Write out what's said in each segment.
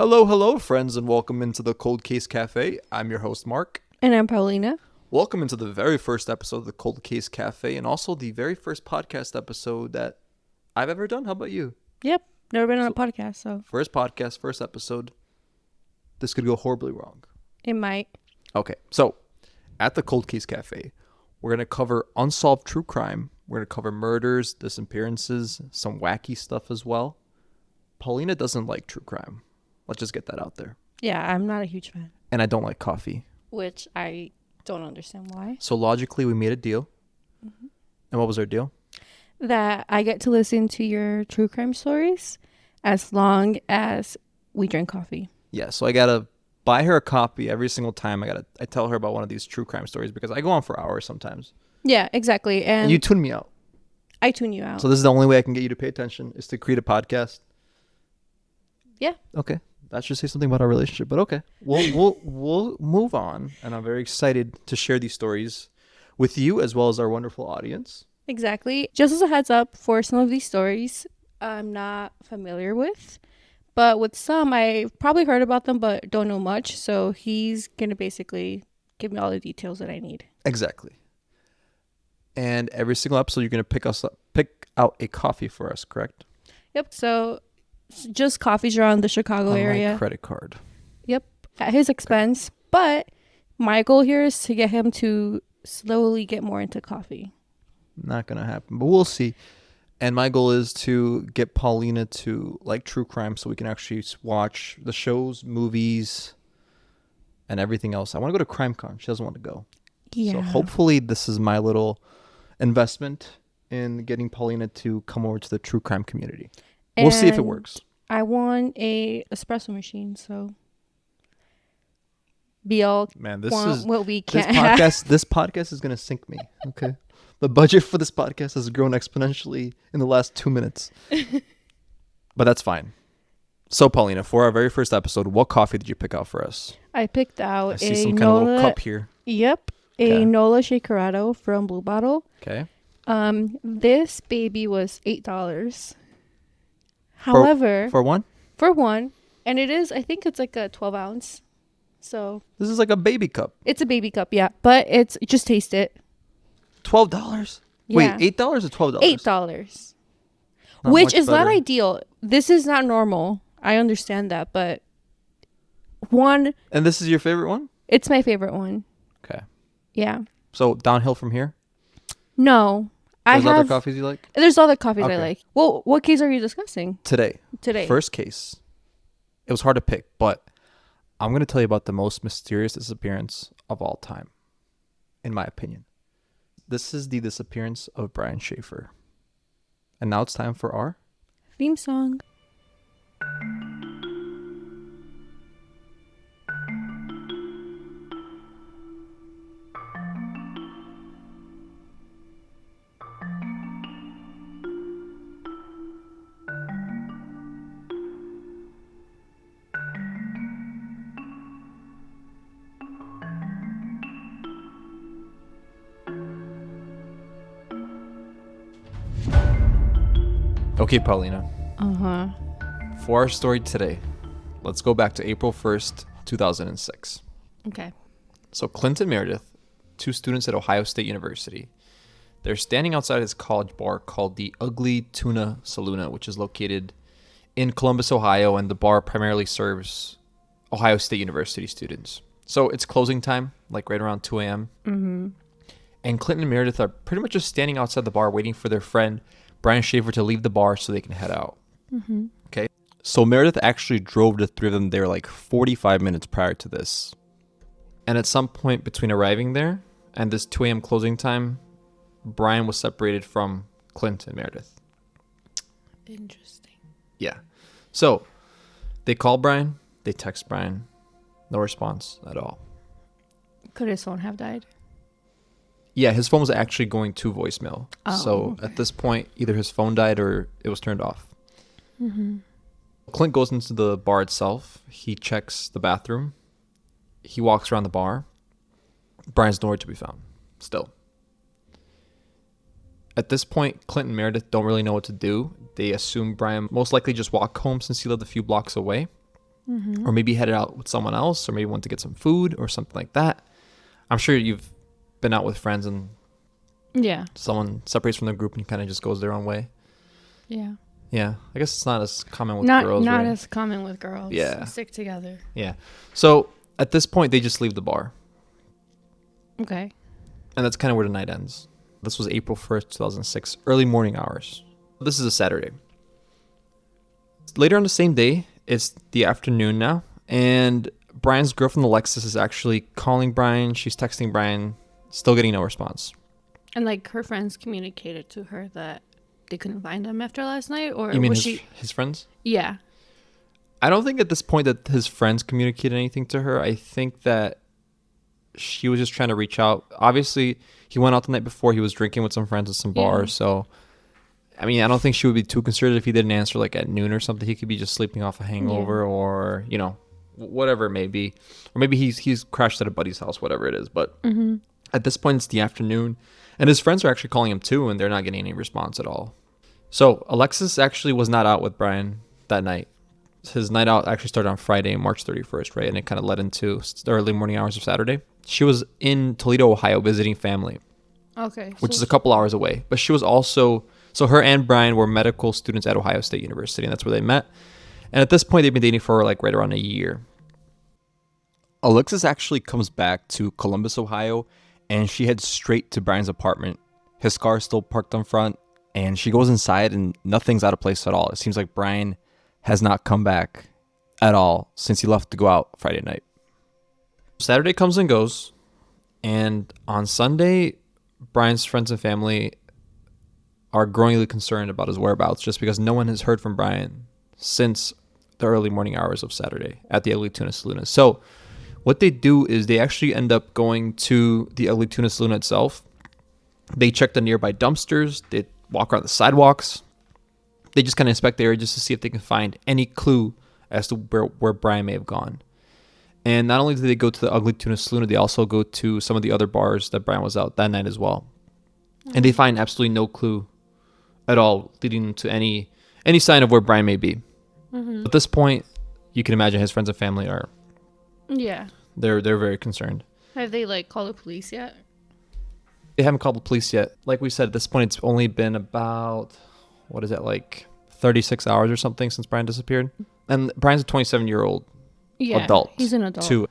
Hello, hello, friends, and welcome into the Cold Case Cafe. I'm your host, Mark. And I'm Paulina. Welcome into the very first episode of the Cold Case Cafe, and also the very first podcast episode that I've ever done. How about you? Yep. Never been on a podcast, so First podcast, first episode. This could go horribly wrong. it might. Okay, so at the Cold Case Cafe, we're going to cover unsolved true crime. We're going to cover murders, disappearances, some wacky stuff as well. Paulina doesn't like true crime. Let's just get that out there. Yeah, I'm not a huge fan. And I don't like coffee. Which I don't understand why. So logically, we made a deal. Mm-hmm. And what was our deal? That I get to listen to your true crime stories as long as we drink coffee. Yeah, so I got to buy her a copy every single time I tell her about one of these true crime stories because I go on for hours sometimes. Yeah, exactly. And you tune me out. I tune you out. So this is the only way I can get you to pay attention is to create a podcast. Yeah. Okay. That should say something about our relationship, but okay. We'll move on, and I'm very excited to share these stories with you as well as our wonderful audience. Exactly. Just as a heads up, for some of these stories I'm not familiar with, but with some I've probably heard about them but don't know much, so he's going to basically give me all the details that I need. Exactly. And every single episode you're going to pick out a coffee for us, correct? Yep. So just coffees around the Chicago area. My credit card. Yep, at his expense. But my goal here is to get him to slowly get more into coffee. Not gonna happen, but we'll see. And my goal is to get Paulina to like true crime so we can actually watch the shows, movies, and everything else. I want to go to CrimeCon. She doesn't want to go. Yeah. So hopefully this is my little investment in getting Paulina to come over to the true crime community. We'll see if it works. I want a espresso machine, so we all want what we can't have. This podcast is gonna sink me. Okay, the budget for this podcast has grown exponentially in the last 2 minutes, but that's fine. So, Paulina, for our very first episode, what coffee did you pick out for us? I picked out I see some kind of little cup here. Yep, a Nola Shakerado from Blue Bottle. Okay. This baby was $8. However, for one, and it is, I think it's like a 12 ounce. So this is like a baby cup. It's a baby cup, yeah, but it's just taste it. $12. Yeah. Wait, $8 or $12? $8, which is not ideal. This is not normal. I understand that, but one. And this is your favorite one? It's my favorite one. Okay. Yeah. So downhill from here? No. There's other coffees you like? There's other coffees I like. Well, what case are you discussing? Today. First case. It was hard to pick, but I'm going to tell you about the most mysterious disappearance of all time, in my opinion. This is the disappearance of Brian Shaffer. And now it's time for our theme song. Okay, Paulina. Uh-huh. For our story today, let's go back to April 1st, 2006. Okay. So Clinton Meredith, two students at Ohio State University, they're standing outside his college bar called the Ugly Tuna Saloon, which is located in Columbus, Ohio, and the bar primarily serves Ohio State University students. So it's closing time, like right around 2 a.m. Mm-hmm. And Clinton and Meredith are pretty much just standing outside the bar waiting for their friend Brian Shaffer to leave the bar so they can head out. Mm-hmm. Okay. So Meredith actually drove the three of them there like 45 minutes prior to this. And at some point between arriving there and this 2 a.m. closing time, Brian was separated from Clint and Meredith. Interesting. Yeah. So they call Brian, they text Brian, no response at all. Could his phone have died? Yeah, his phone was actually going to voicemail. Oh, so okay. At this point, either his phone died or it was turned off. Mm-hmm. Clint goes into the bar itself. He checks the bathroom. He walks around the bar. Brian's nowhere to be found. Still. At this point, Clint and Meredith don't really know what to do. They assume Brian most likely just walked home since he lived a few blocks away. or maybe headed out with someone else, or maybe went to get some food or something like that. I'm sure you've been out with friends and Yeah. someone separates from the group and kind of just goes their own way. Yeah. Yeah, I guess it's not as common with Not girls, right? as common with girls. Yeah. We stick together. Yeah. So at this point, they just leave the bar. Okay. And that's kind of where the night ends. This was April 1st, 2006, early morning hours. This is a Saturday. Later on the same day, it's the afternoon now, and Brian's girlfriend, Alexis, is actually calling Brian. She's texting Brian, still getting no response. And like her friends communicated to her that they couldn't find him after last night, or You mean was his friends? Yeah. I don't think at this point that his friends communicated anything to her. I think that she was just trying to reach out. Obviously, he went out the night before. He was drinking with some friends at some bars. So, I mean, I don't think she would be too concerned if he didn't answer like at noon or something. He could be just sleeping off a hangover or, you know, whatever it may be. Or maybe he's crashed at a buddy's house, whatever it is. But at this point, it's the afternoon. And his friends are actually calling him too, and they're not getting any response at all. So Alexis actually was not out with Brian that night. His night out actually started on Friday, March 31st, right? And it kind of led into the early morning hours of Saturday. She was in Toledo, Ohio, visiting family. Okay. Which is a couple hours away. But she was also, so her and Brian were medical students at Ohio State University, and that's where they met. And at this point, they've been dating for like right around a year. Alexis actually comes back to Columbus, Ohio, and she heads straight to Brian's apartment. His car is still parked in front, and she goes inside, and nothing's out of place at all. It seems like Brian has not come back at all since he left to go out Friday night. Saturday comes and goes, and on Sunday, Brian's friends and family are growingly concerned about his whereabouts just because no one has heard from Brian since the early morning hours of Saturday at the Ugly Tuna Saloon. So what they do is they actually end up going to the Ugly Tuna Saloon itself. They check the nearby dumpsters. They walk around the sidewalks. They just kind of inspect the area just to see if they can find any clue as to where Brian may have gone. And not only do they go to the Ugly Tuna Saloon, they also go to some of the other bars that Brian was out that night as well. And they find absolutely no clue at all leading to any sign of where Brian may be. At this point, you can imagine his friends and family are... Yeah. They're very concerned. Have they like called the police yet? They haven't called the police yet. Like we said, at this point, it's only been about, what is it, like 36 hours or something since Brian disappeared. And Brian's a 27-year-old adult. He's an adult. Too.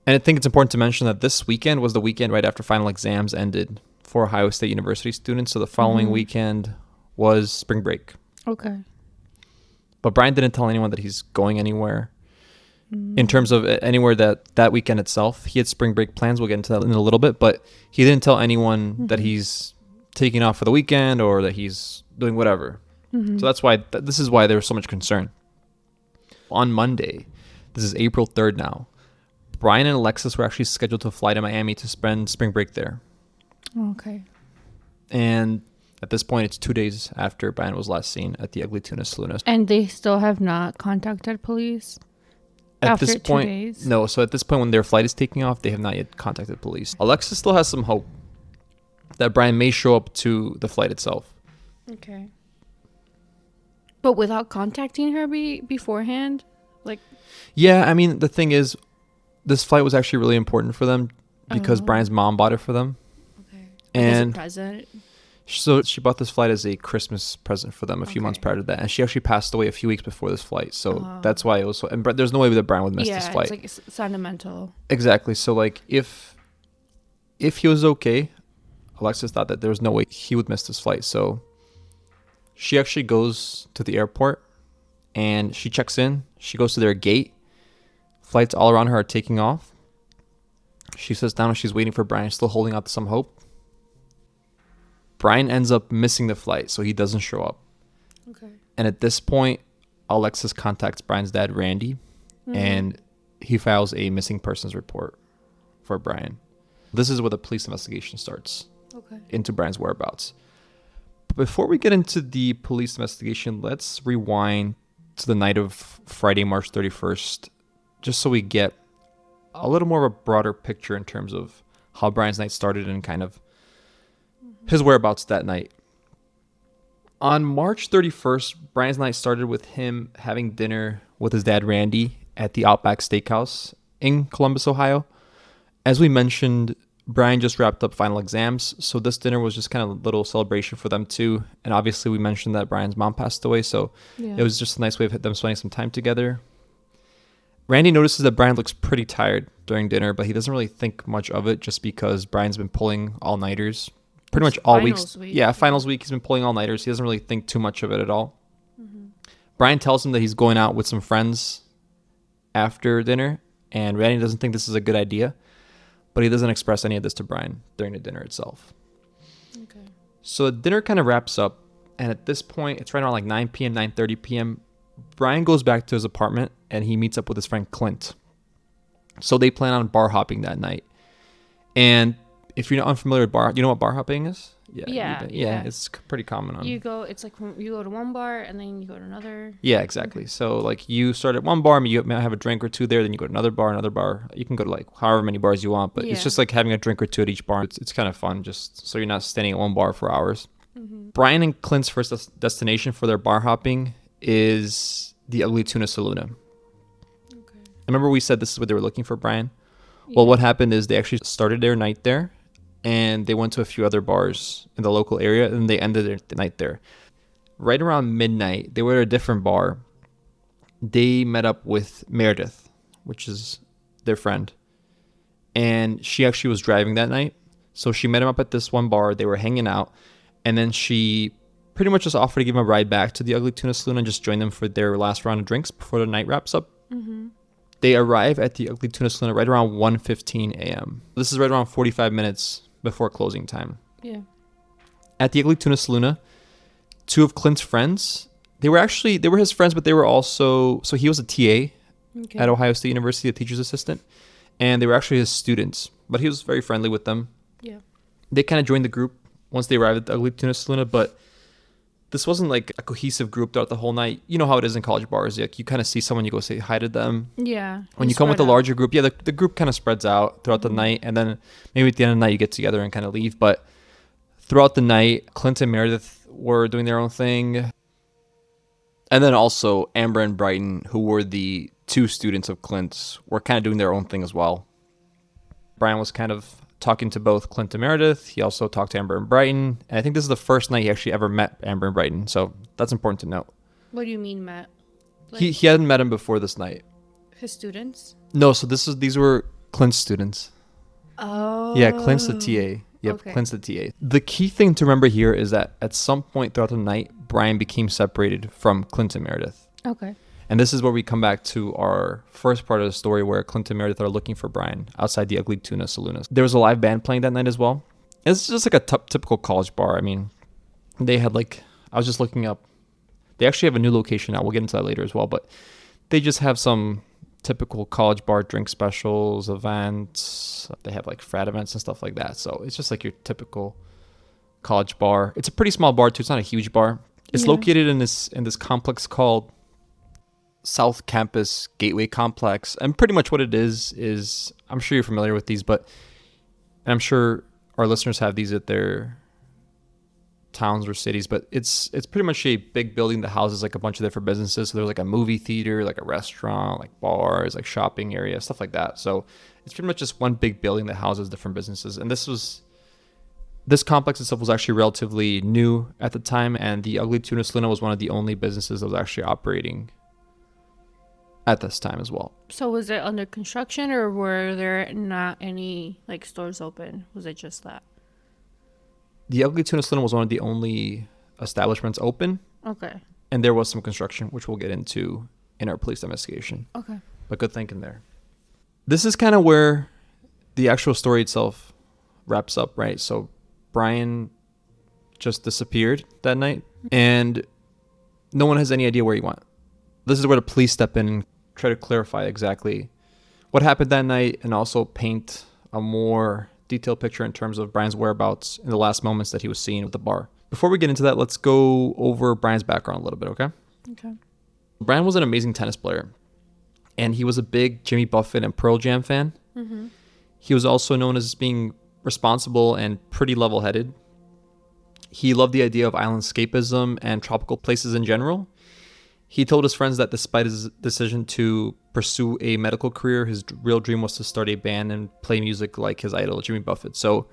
And I think it's important to mention that this weekend was the weekend right after final exams ended for Ohio State University students. So the following weekend was spring break. Okay. But Brian didn't tell anyone that he's going anywhere. In terms of anywhere that weekend itself, he had spring break plans. We'll get into that in a little bit, but he didn't tell anyone that he's taking off for the weekend or that he's doing whatever. So that's why this is why there was so much concern. On Monday, this is April 3rd now, Brian and Alexis were actually scheduled to fly to Miami to spend spring break there. Okay. And at this point, it's 2 days after Brian was last seen at the Ugly Tuna Saloon. And they still have not contacted police? At this After 2 point, days? no. So at this point, when their flight is taking off, they have not yet contacted police. Alexis still has some hope that Brian may show up to the flight itself. Okay. But without contacting her beforehand? Like... Yeah, I mean, the thing is, this flight was actually really important for them because Brian's mom bought it for them. Okay. And as a present? so she bought this flight as a Christmas present for them a few months prior to that. And she actually passed away a few weeks before this flight. So that's why it was so... And there's no way that Brian would miss this flight. Yeah, it's like sentimental. Exactly. So, like, if he was okay, Alexis thought that there was no way he would miss this flight. So she actually goes to the airport and she checks in. She goes to their gate. Flights all around her are taking off. She sits down and she's waiting for Brian, still holding out some hope. Brian ends up missing the flight, so he doesn't show up. Okay. And at this point, Alexis contacts Brian's dad, Randy, and he files a missing persons report for Brian. This is where the police investigation starts into Brian's whereabouts. But before we get into the police investigation, let's rewind to the night of Friday, March 31st, just so we get a little more of a broader picture in terms of how Brian's night started and kind of his whereabouts that night. On March 31st, Brian's night started with him having dinner with his dad, Randy, at the Outback Steakhouse in Columbus, Ohio. As we mentioned, Brian just wrapped up final exams, so this dinner was just kind of a little celebration for them too. And obviously, we mentioned that Brian's mom passed away, so it was just a nice way of them spending some time together. Randy notices that Brian looks pretty tired during dinner, but he doesn't really think much of it just because Brian's been pulling all-nighters pretty much all week. Yeah, finals week, he's been pulling all-nighters. He doesn't really think too much of it at all. Brian tells him that he's going out with some friends after dinner, and Randy doesn't think this is a good idea, but he doesn't express any of this to Brian during the dinner itself. Okay. So the dinner kind of wraps up, and at this point, it's right around like 9 p.m., 9:30 p.m., Brian goes back to his apartment and he meets up with his friend Clint. So they plan on bar hopping that night. And if you're not unfamiliar with bar, you know what bar hopping is? Yeah. It's pretty common. It's like you go to one bar and then you go to another. Yeah, exactly. Okay. So like you start at one bar, you might have a drink or two there, then you go to another bar. You can go to like however many bars you want, but it's just like having a drink or two at each bar. It's kind of fun just so you're not standing at one bar for hours. Brian and Clint's first destination for their bar hopping is the Ugly Tuna Saloon. Okay. I remember we said this is what they were looking for, Brian. Yeah. Well, what happened is they actually started their night there, and they went to a few other bars in the local area, and they ended the night there. Right around midnight, they were at a different bar. They met up with Meredith, which is their friend, and she actually was driving that night. So she met him up at this one bar. They were hanging out, and then she pretty much just offered to give him a ride back to the Ugly Tuna Saloon and just join them for their last round of drinks before the night wraps up. They arrive at the Ugly Tuna Saloon right around 1:15 a.m. This is right around 45 minutes before closing time. Yeah. At the Ugly Tuna Saloon, two of Clint's friends, they were his friends, but they were also, so he was a TA at Ohio State University, a teacher's assistant, and they were actually his students, but he was very friendly with them. Yeah. They kind of joined the group once they arrived at the Ugly Tuna Saloon, but this wasn't like a cohesive group throughout the whole night. You know how it is in college bars. Like you kind of see someone, you go say hi to them. Yeah. When you come with a larger group, the group kind of spreads out throughout the night. And then maybe at the end of the night, you get together and kind of leave. But throughout the night, Clint and Meredith were doing their own thing. And then also Amber and Brighton, who were the two students of Clint's, were kind of doing their own thing as well. Brian was kind of talking to both Clint and Meredith. He also talked to Amber and Brighton. And I think this is the first night he actually ever met Amber and Brighton. So that's important to note. What do you mean met? Like, he hadn't met him before this night. His students? No, so these were Clint's students. Oh. Yeah, Clint's the TA. Yep, okay. Clint's the TA. The key thing to remember here is that at some point throughout the night, Brian became separated from Clint and Meredith. Okay. And this is where we come back to our first part of the story where Clint and Meredith are looking for Brian outside the Ugly Tuna Saloon. There was a live band playing that night as well. It's just like a typical college bar. I mean, they had I was just looking up. They actually have a new location now. We'll get into that later as well. But they just have some typical college bar drink specials, events. They have like frat events and stuff like that. So it's just like your typical college bar. It's a pretty small bar too. It's not a huge bar. It's located in this complex called South Campus Gateway Complex. And pretty much what it is I'm sure you're familiar with these, but I'm sure our listeners have these at their towns or cities, but it's pretty much a big building that houses like a bunch of different businesses. So there's like a movie theater, like a restaurant, like bars, like shopping area, stuff like that. So it's pretty much just one big building that houses different businesses. And this complex itself was actually relatively new at the time, and the Ugly Tuna Saloon was one of the only businesses that was actually operating at this time as well. So was it under construction, or were there not any like stores open? Was it just that? The Ugly Tuna Saloon was one of the only establishments open. Okay. And there was some construction, which we'll get into in our police investigation. Okay. But good thinking there. This is kind of where the actual story itself wraps up, right? So Brian just disappeared that night, and no one has any idea where he went. This is where the police step in and try to clarify exactly what happened that night, and also paint a more detailed picture in terms of Brian's whereabouts in the last moments that he was seen at the bar. Before we get into that, let's go over Brian's background a little bit, okay? Okay. Brian was an amazing tennis player, and he was a big Jimmy Buffett and Pearl Jam fan. Mm-hmm. He was also known as being responsible and pretty level-headed. He loved the idea of island escapism and tropical places in general. He told his friends that despite his decision to pursue a medical career, his real dream was to start a band and play music like his idol, Jimmy Buffett. So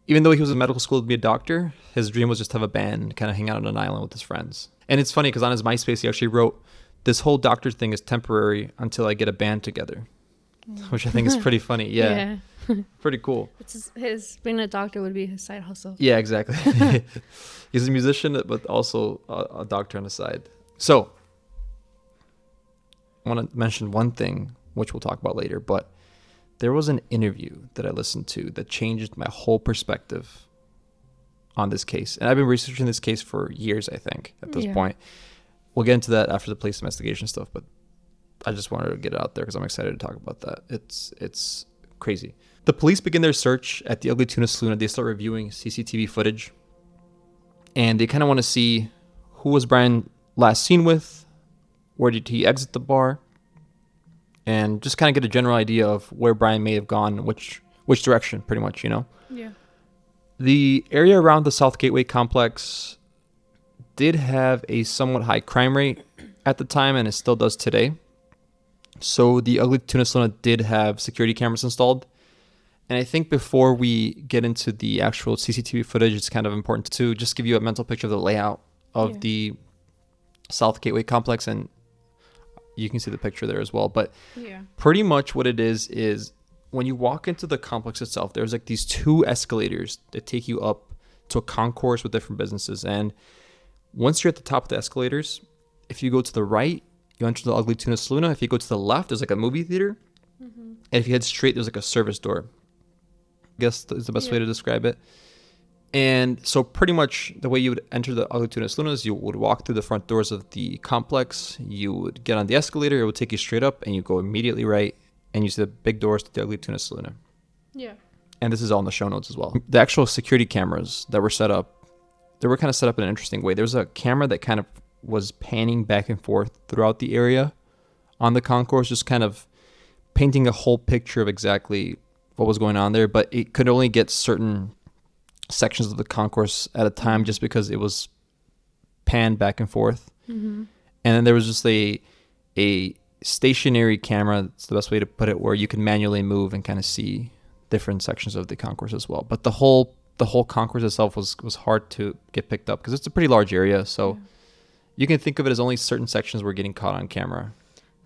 even though he was in medical school to be a doctor, his dream was just to have a band and kind of hang out on an island with his friends. And it's funny because on his MySpace, he actually wrote, "This whole doctor thing is temporary until I get a band together," which I think is pretty funny. Yeah. Pretty cool. His being a doctor would be his side hustle. Yeah, exactly. He's a musician, but also a doctor on the side. So I want to mention one thing, which we'll talk about later, but there was an interview that I listened to that changed my whole perspective on this case. And I've been researching this case for years, I think, at this point. We'll get into that after the police investigation stuff, but I just wanted to get it out there because I'm excited to talk about that. It's crazy. The police begin their search at the Ugly Tuna Saloon. They start reviewing CCTV footage, and they kind of want to see who was Brian last seen with, where did he exit the bar, and just kind of get a general idea of where Brian may have gone, which direction, pretty much, you know? Yeah. The area around the South Gateway complex did have a somewhat high crime rate at the time, and it still does today. So the Ugly Tuna Saloon did have security cameras installed. And I think before we get into the actual CCTV footage, it's kind of important to just give you a mental picture of the layout of the South Gateway complex. And you can see the picture there as well. But pretty much what it is when you walk into the complex itself, there's like these 2 escalators that take you up to a concourse with different businesses. And once you're at the top of the escalators, if you go to the right, you enter the Ugly Tuna Saloon. If you go to the left, there's like a movie theater. And if you head straight, there's like a service door. I guess is the best way to describe it. And so pretty much the way you would enter the Ugly Tuna Saloon is you would walk through the front doors of the complex. You would get on the escalator. It would take you straight up, and you go immediately right, and you see the big doors to the Ugly Tuna Saloon. Yeah. And this is all in the show notes as well. The actual security cameras that were set up, they were kind of set up in an interesting way. There's a camera that kind of was panning back and forth throughout the area on the concourse, just kind of painting a whole picture of exactly what was going on there, but it could only get certain sections of the concourse at a time just because it was panned back and forth. And then there was just a stationary camera, that's the best way to put it, where you can manually move and kind of see different sections of the concourse as well. But the whole concourse itself was hard to get picked up because it's a pretty large area, so you can think of it as only certain sections were getting caught on camera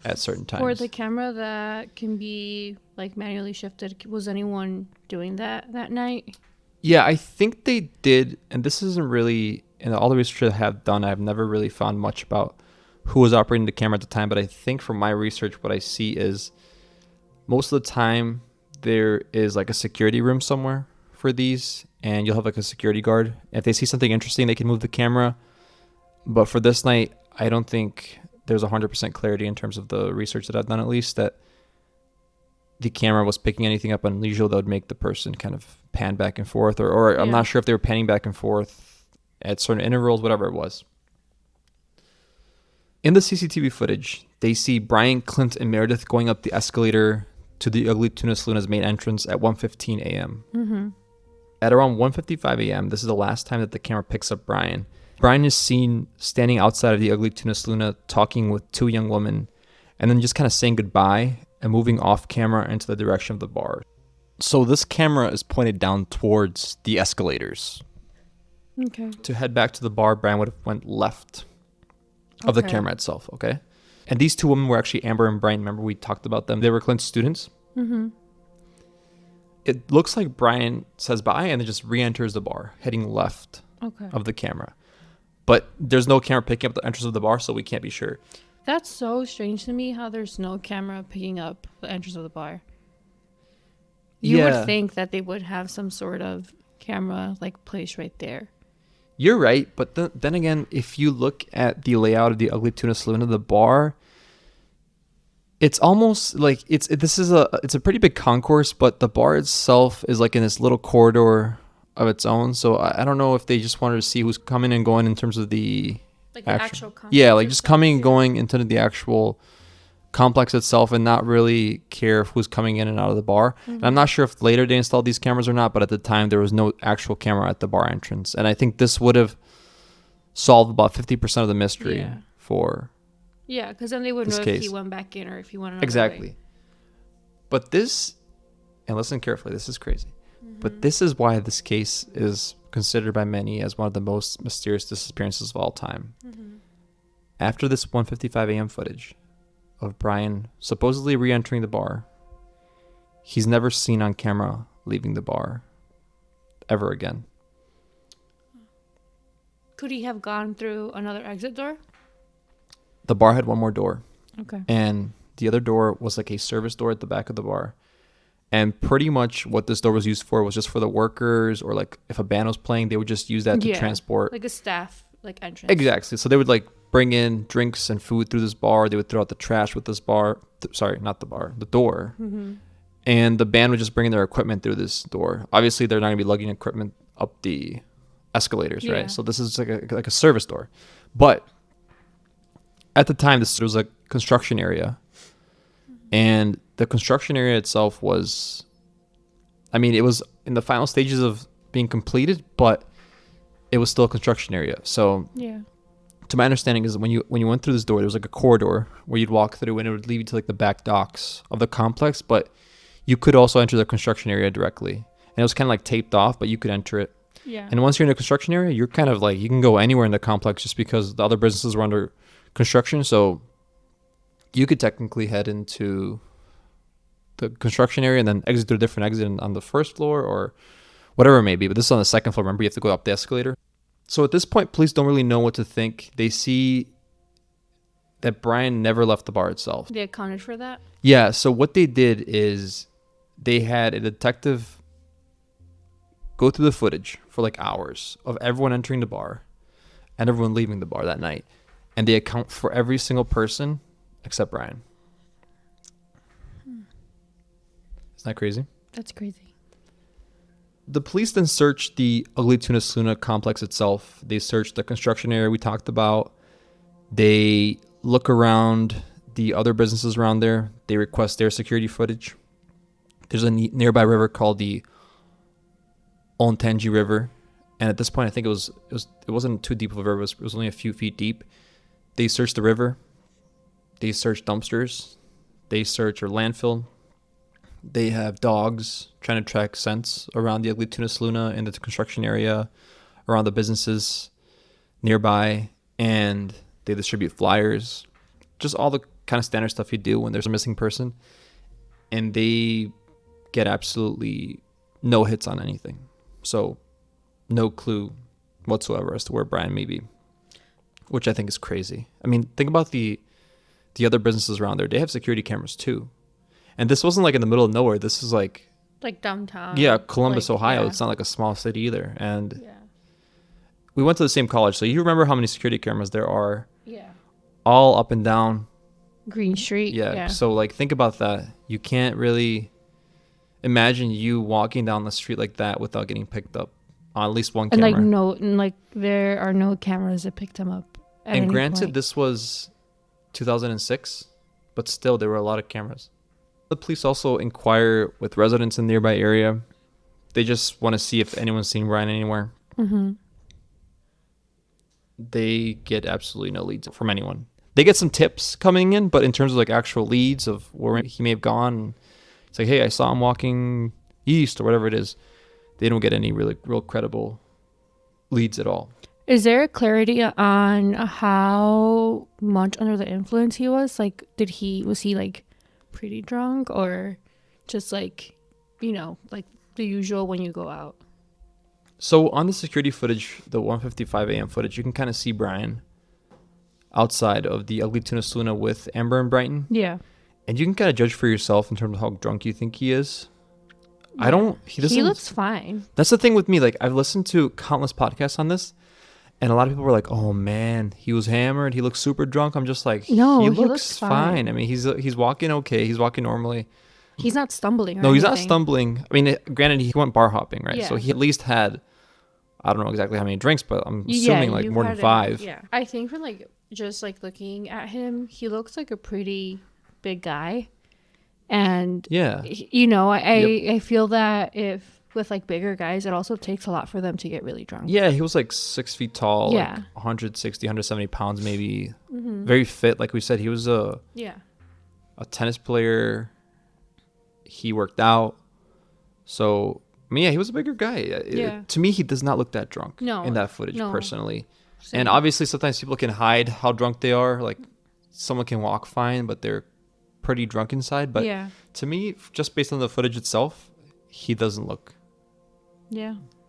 at certain times. For the camera that can be like manually shifted, was anyone doing that night? Yeah, I think they did, and this isn't really, in all the research I have done, I've never really found much about who was operating the camera at the time, but I think from my research, what I see is most of the time there is like a security room somewhere for these, and you'll have like a security guard. If they see something interesting, they can move the camera. But for this night, I don't think there's 100% clarity in terms of the research that I've done, at least, that the camera was picking anything up unusual that would make the person kind of pan back and forth, or I'm not sure if they were panning back and forth at certain intervals, whatever it was. In the CCTV footage, they see Brian, Clint, and Meredith going up the escalator to the Ugly Tuna Saloon's main entrance at 1:15 a.m. At around 1:55 a.m., this is the last time that the camera picks up Brian. Brian is seen standing outside of the Ugly Tuna Saloon talking with 2 young women and then just kind of saying goodbye and moving off camera into the direction of the bar. So this camera is pointed down towards the escalators. Okay. To head back to the bar, Brian would have went left of the camera itself, okay? And these 2 women were actually Amber and Brian. Remember we talked about them? They were Clint's students. It looks like Brian says bye and then just re-enters the bar, heading left of the camera. But there's no camera picking up the entrance of the bar, so we can't be sure. That's so strange to me how there's no camera picking up the entrance of the bar. You would think that they would have some sort of camera like placed right there. You're right, but then again, if you look at the layout of the Ugly Tuna Saloon of the bar, it's almost like it's a pretty big concourse, but the bar itself is like in this little corridor of its own. So I don't know if they just wanted to see who's coming and going in terms of the actual complex. Yeah, like just coming and going into the actual complex itself and not really care if who's coming in and out of the bar. And I'm not sure if later they installed these cameras or not, but at the time there was no actual camera at the bar entrance. And I think this would have solve about 50% of the mystery Yeah. for Yeah, because then they would this know if case. he went back in or if he went another Exactly. way. But this, and listen carefully, this is crazy. Mm-hmm. But this is why this case is considered by many as one of the most mysterious disappearances of all time. Mm-hmm. After this 1:55 a.m. footage of Brian supposedly re-entering the bar, he's never seen on camera leaving the bar ever again. Could he have gone through another exit door? The bar had one more door, Okay. and the other door was like a service door at the back of the bar. And pretty much what this door was used for was just for the workers, or like if a band was playing, they would just use that to transport. Like a staff like entrance. Exactly. So they would like bring in drinks and food through this bar. They would throw out the trash with this bar. Sorry, not the bar, the door. Mm-hmm. And the band would just bring in their equipment through this door. Obviously, they're not going to be lugging equipment up the escalators, Yeah. right? So this is like a service door. But at the time, this was a construction area. And the construction area itself was, I mean, it was in the final stages of being completed, but it was still a construction area. So Yeah. to my understanding is when you went through this door, there was like a corridor where you'd walk through and it would lead you to like the back docks of the complex, but you could also enter the construction area directly. And it was kind of like taped off, but you could enter it. Yeah. And once you're in the construction area, you're kind of like, you can go anywhere in the complex just because the other businesses were under construction. So you could technically head into the construction area and then exit through a different exit on the first floor or whatever it may be. But this is on the second floor. Remember, you have to go up the escalator. So at this point, police don't really know what to think. They see that Brian never left the bar itself. They accounted for that? Yeah, so what they did is they had a detective go through the footage for like hours of everyone entering the bar and everyone leaving the bar that night. And they account for every single person except Brian. Isn't that crazy? That's crazy. The police then searched the Ugly Tuna Saloon complex itself. They searched the construction area we talked about. They look around the other businesses around there. They request their security footage. There's a nearby river called the Ontanji River, and at this point, I think it wasn't too deep of a river. It was only a few feet deep. They searched the river. They searched dumpsters. They searched a landfill. They have dogs trying to track scents around the Ugly Tuna Saloon in the construction area, around the businesses nearby, and they distribute flyers, just all the kind of standard stuff you do when there's a missing person. And they get absolutely no hits on anything. So no clue whatsoever as to where Brian may be, which I think is crazy. I mean, think about the other businesses around there. They have security cameras too. And this wasn't like in the middle of nowhere. This is like downtown. Yeah, Columbus, like, Ohio. Yeah. It's not like a small city either. And Yeah. we went to the same college. So you remember how many security cameras there are Yeah. all up and down. Green Street. Yeah. So like think about that. You can't really imagine you walking down the street like that without getting picked up on at least one camera. And there are no cameras that picked him up. And granted, this was 2006, but still there were a lot of cameras. The police also inquire with residents in the nearby area. They just want to see if anyone's seen Brian anywhere. Mm-hmm. They get absolutely no leads from anyone. They get some tips coming in, but in terms of like actual leads of where he may have gone, it's like, hey, I saw him walking east or whatever it is. They don't get any real credible leads at all. Is there clarity on how much under the influence he was? Like, was he like pretty drunk or just like, like the usual when you go out? So on the security footage, the 1:55 a.m. footage, you can kind of see Brian outside of the Ugly Tuna Saloon with Amber and Brighton. Yeah. And you can kind of judge for yourself in terms of how drunk you think he is. Yeah. He doesn't. He looks fine. That's the thing with me. Like, I've listened to countless podcasts on this, and a lot of people were like, "Oh man, he was hammered. He looks super drunk." I'm just like, no, he looks fine. I mean, he's walking okay. He's walking normally. He's not stumbling. No, he's not stumbling. I mean, granted, he went bar hopping, right? Yeah. So he at least had, I don't know exactly how many drinks, but I'm assuming like more than 5. Yeah, I think from like just like looking at him, he looks like a pretty big guy, and Yeah, I feel that if with like bigger guys, it also takes a lot for them to get really drunk. Yeah, he was like 6 feet tall, Yeah. like 160, 170 pounds maybe. Mm-hmm. Very fit. Like we said, he was a tennis player. He worked out. So, I mean, yeah, he was a bigger guy. To me, he does not look that drunk in that footage, personally. Same. And obviously, sometimes people can hide how drunk they are. Like, someone can walk fine, but they're pretty drunk inside. But to me, just based on the footage itself, he doesn't look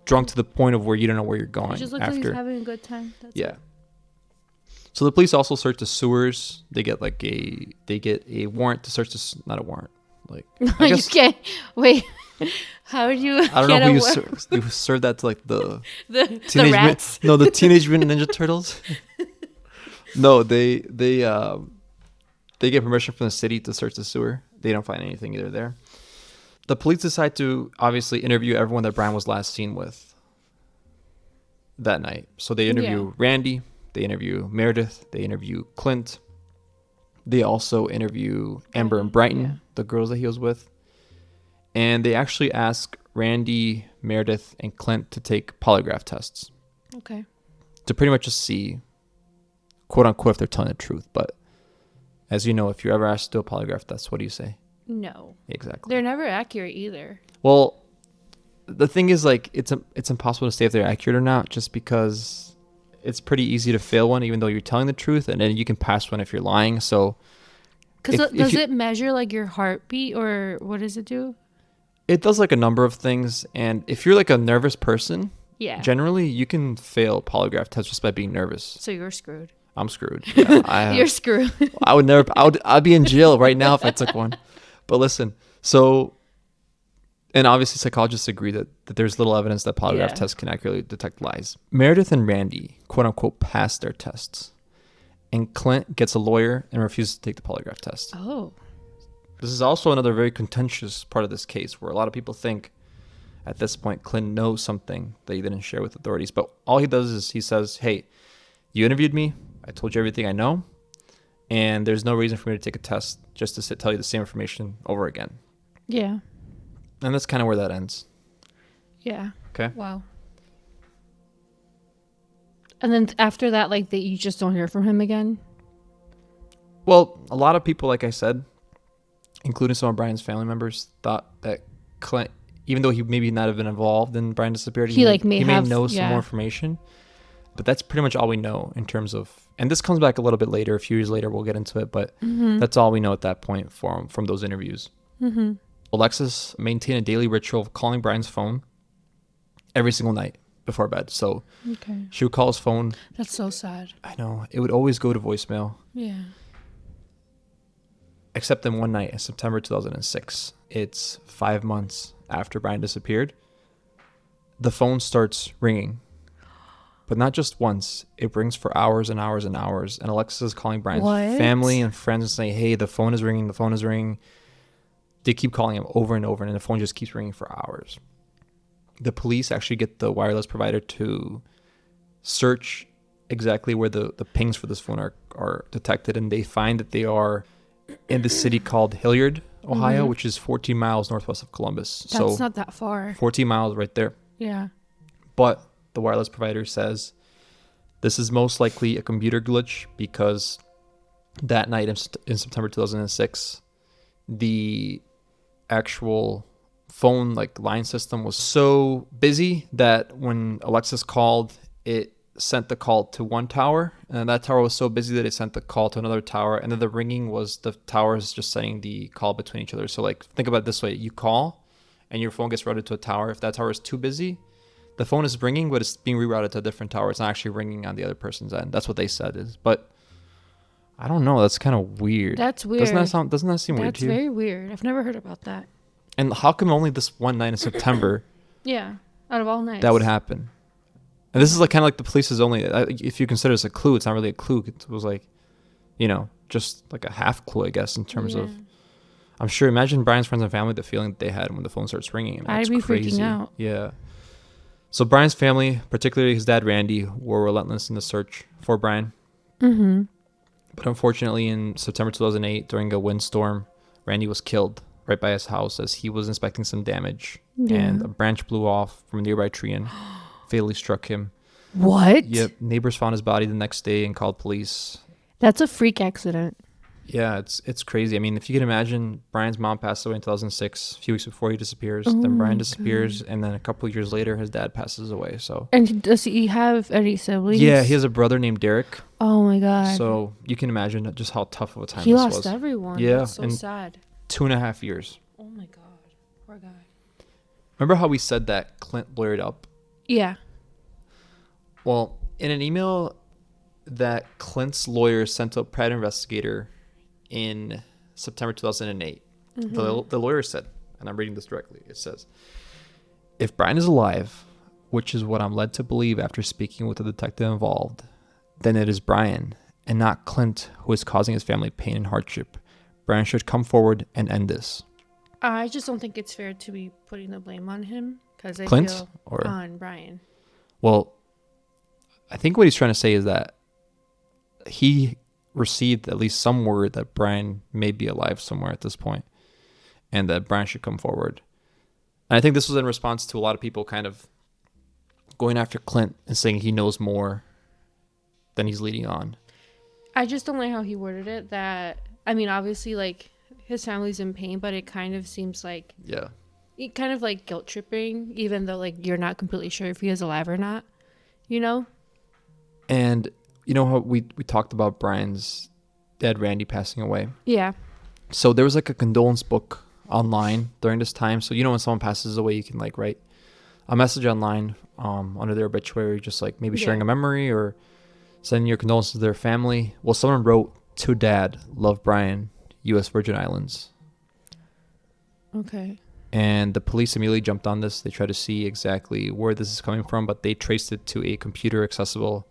drunk to the point of where you don't know where you're going. He just looks like he's having a good time. That's it. So the police also search the sewers. They get a warrant to search this. Not a warrant. Like, I guess, you can't wait. How would you? I don't know who you serve that to, like the the rats. The Teenage Mutant Ninja Turtles. No, they get permission from the city to search the sewer. They don't find anything either there. The police decide to obviously interview everyone that Brian was last seen with that night. So they interview Randy, they interview Meredith, they interview Clint. They also interview Amber and Brighton, the girls that he was with. And they actually ask Randy, Meredith, and Clint to take polygraph tests. Okay. To pretty much just see, quote unquote, if they're telling the truth. But as you know, if you're ever asked to do a polygraph test, what do you say? No. Exactly. They're never accurate either. Well, the thing is, like, it's impossible to say if they're accurate or not, just because it's pretty easy to fail one, even though you're telling the truth, and then you can pass one if you're lying. So, because does it measure like your heartbeat, or what does it do? It does like a number of things, and if you're like a nervous person, generally you can fail polygraph tests just by being nervous. So you're screwed. I'm screwed. Yeah, you're screwed. I'd be in jail right now if I took one. But listen, so, and obviously psychologists agree that there's little evidence that polygraph tests can accurately detect lies. Meredith and Randy, quote unquote, passed their tests. And Clint gets a lawyer and refuses to take the polygraph test. Oh. This is also another very contentious part of this case where a lot of people think at this point Clint knows something that he didn't share with authorities. But all he does is he says, hey, you interviewed me. I told you everything I know. And there's no reason for me to take a test just to tell you the same information over again. Yeah. And that's kind of where that ends. Yeah. Okay. Wow. And then after that, like, you just don't hear from him again? Well, a lot of people, like I said, including some of Brian's family members, thought that Clint, even though he maybe not have been involved in Brian disappeared, he may know some more information. But that's pretty much all we know in terms of, and this comes back a little bit later, a few years later, we'll get into it, but that's all we know at that point from those interviews. Mm-hmm. Alexis maintained a daily ritual of calling Brian's phone every single night before bed. So she would call his phone. That's so sad. I know. It would always go to voicemail. Yeah. Except then one night in September 2006. It's 5 months after Brian disappeared. The phone starts ringing. But not just once. It rings for hours and hours and hours. And Alexis is calling Brian's family and friends and saying, hey, the phone is ringing. The phone is ringing. They keep calling him over and over. And the phone just keeps ringing for hours. The police actually get the wireless provider to search exactly where the pings for this phone are detected. And they find that they are in the city called Hilliard, Ohio, which is 14 miles northwest of Columbus. That's not that far. 14 miles right there. Yeah. But the wireless provider says this is most likely a computer glitch because that night in September 2006, the actual phone line system was so busy that when Alexis called, it sent the call to one tower, and that tower was so busy that it sent the call to another tower, and then the ringing was the towers just sending the call between each other. So think about it this way: you call and your phone gets routed to a tower. If that tower is too busy, the phone is ringing, but it's being rerouted to a different tower. It's not actually ringing on the other person's end. That's what they said. But I don't know. That's kind of weird. That's weird. Doesn't that seem weird to you? That's very weird. I've never heard about that. And how come only this one night in September? Yeah, out of all nights. That would happen. And this is kind of like the police's only, if you consider this a clue, it's not really a clue. It was just like a half clue, I guess, in terms of, I'm sure, imagine Brian's friends and family, the feeling that they had when the phone starts ringing. I'd be freaking out. Yeah. So Brian's family, particularly his dad, Randy, were relentless in the search for Brian. Mm-hmm. But unfortunately, in September 2008, during a windstorm, Randy was killed right by his house as he was inspecting some damage, Yeah. and a branch blew off from a nearby tree and fatally struck him. What? Yep. Neighbors found his body the next day and called police. That's a freak accident. Yeah, it's crazy. I mean, if you can imagine, Brian's mom passed away in 2006, a few weeks before he disappears. Oh Then my Brian disappears, God. and then a couple of years later, his dad passes away. So And does he have any siblings? yeah, he has a brother named Derek. Oh my God. So you can imagine just how tough of a time He this lost was. everyone. Yeah, That's so and sad. 2.5 years. Oh my God. Poor guy. Remember how we said that Clint blurred up? Yeah. Well, in an email that Clint's lawyer sent to a private investigator in September 2008, the lawyer said, and I'm reading this directly, it says, "If Brian is alive, which is what I'm led to believe after speaking with the detective involved, then it is Brian and not Clint who is causing his family pain and hardship. Brian should come forward and end this." I just don't think it's fair to be putting the blame on him because I Clint feel or on Brian. well, I think what he's trying to say is that he received at least some word that Brian may be alive somewhere at this point, and that Brian should come forward. And I think this was in response to a lot of people kind of going after Clint and saying he knows more than he's leading on. I just don't like how he worded it. That I mean, obviously, like his family's in pain, but it kind of seems like Yeah. it kind of like guilt tripping, even though like you're not completely sure if he is alive or not. You know? And you know how we talked about Brian's dad, Randy, passing away? Yeah. So there was like a condolence book online during this time. So, you know, when someone passes away, you can like write a message online under their obituary, just like maybe sharing a memory or sending your condolences to their family. Well, someone wrote, "To Dad, love Brian, U.S. Virgin Islands." Okay. And the police immediately jumped on this. They tried to see exactly where this is coming from, but they traced it to a computer accessible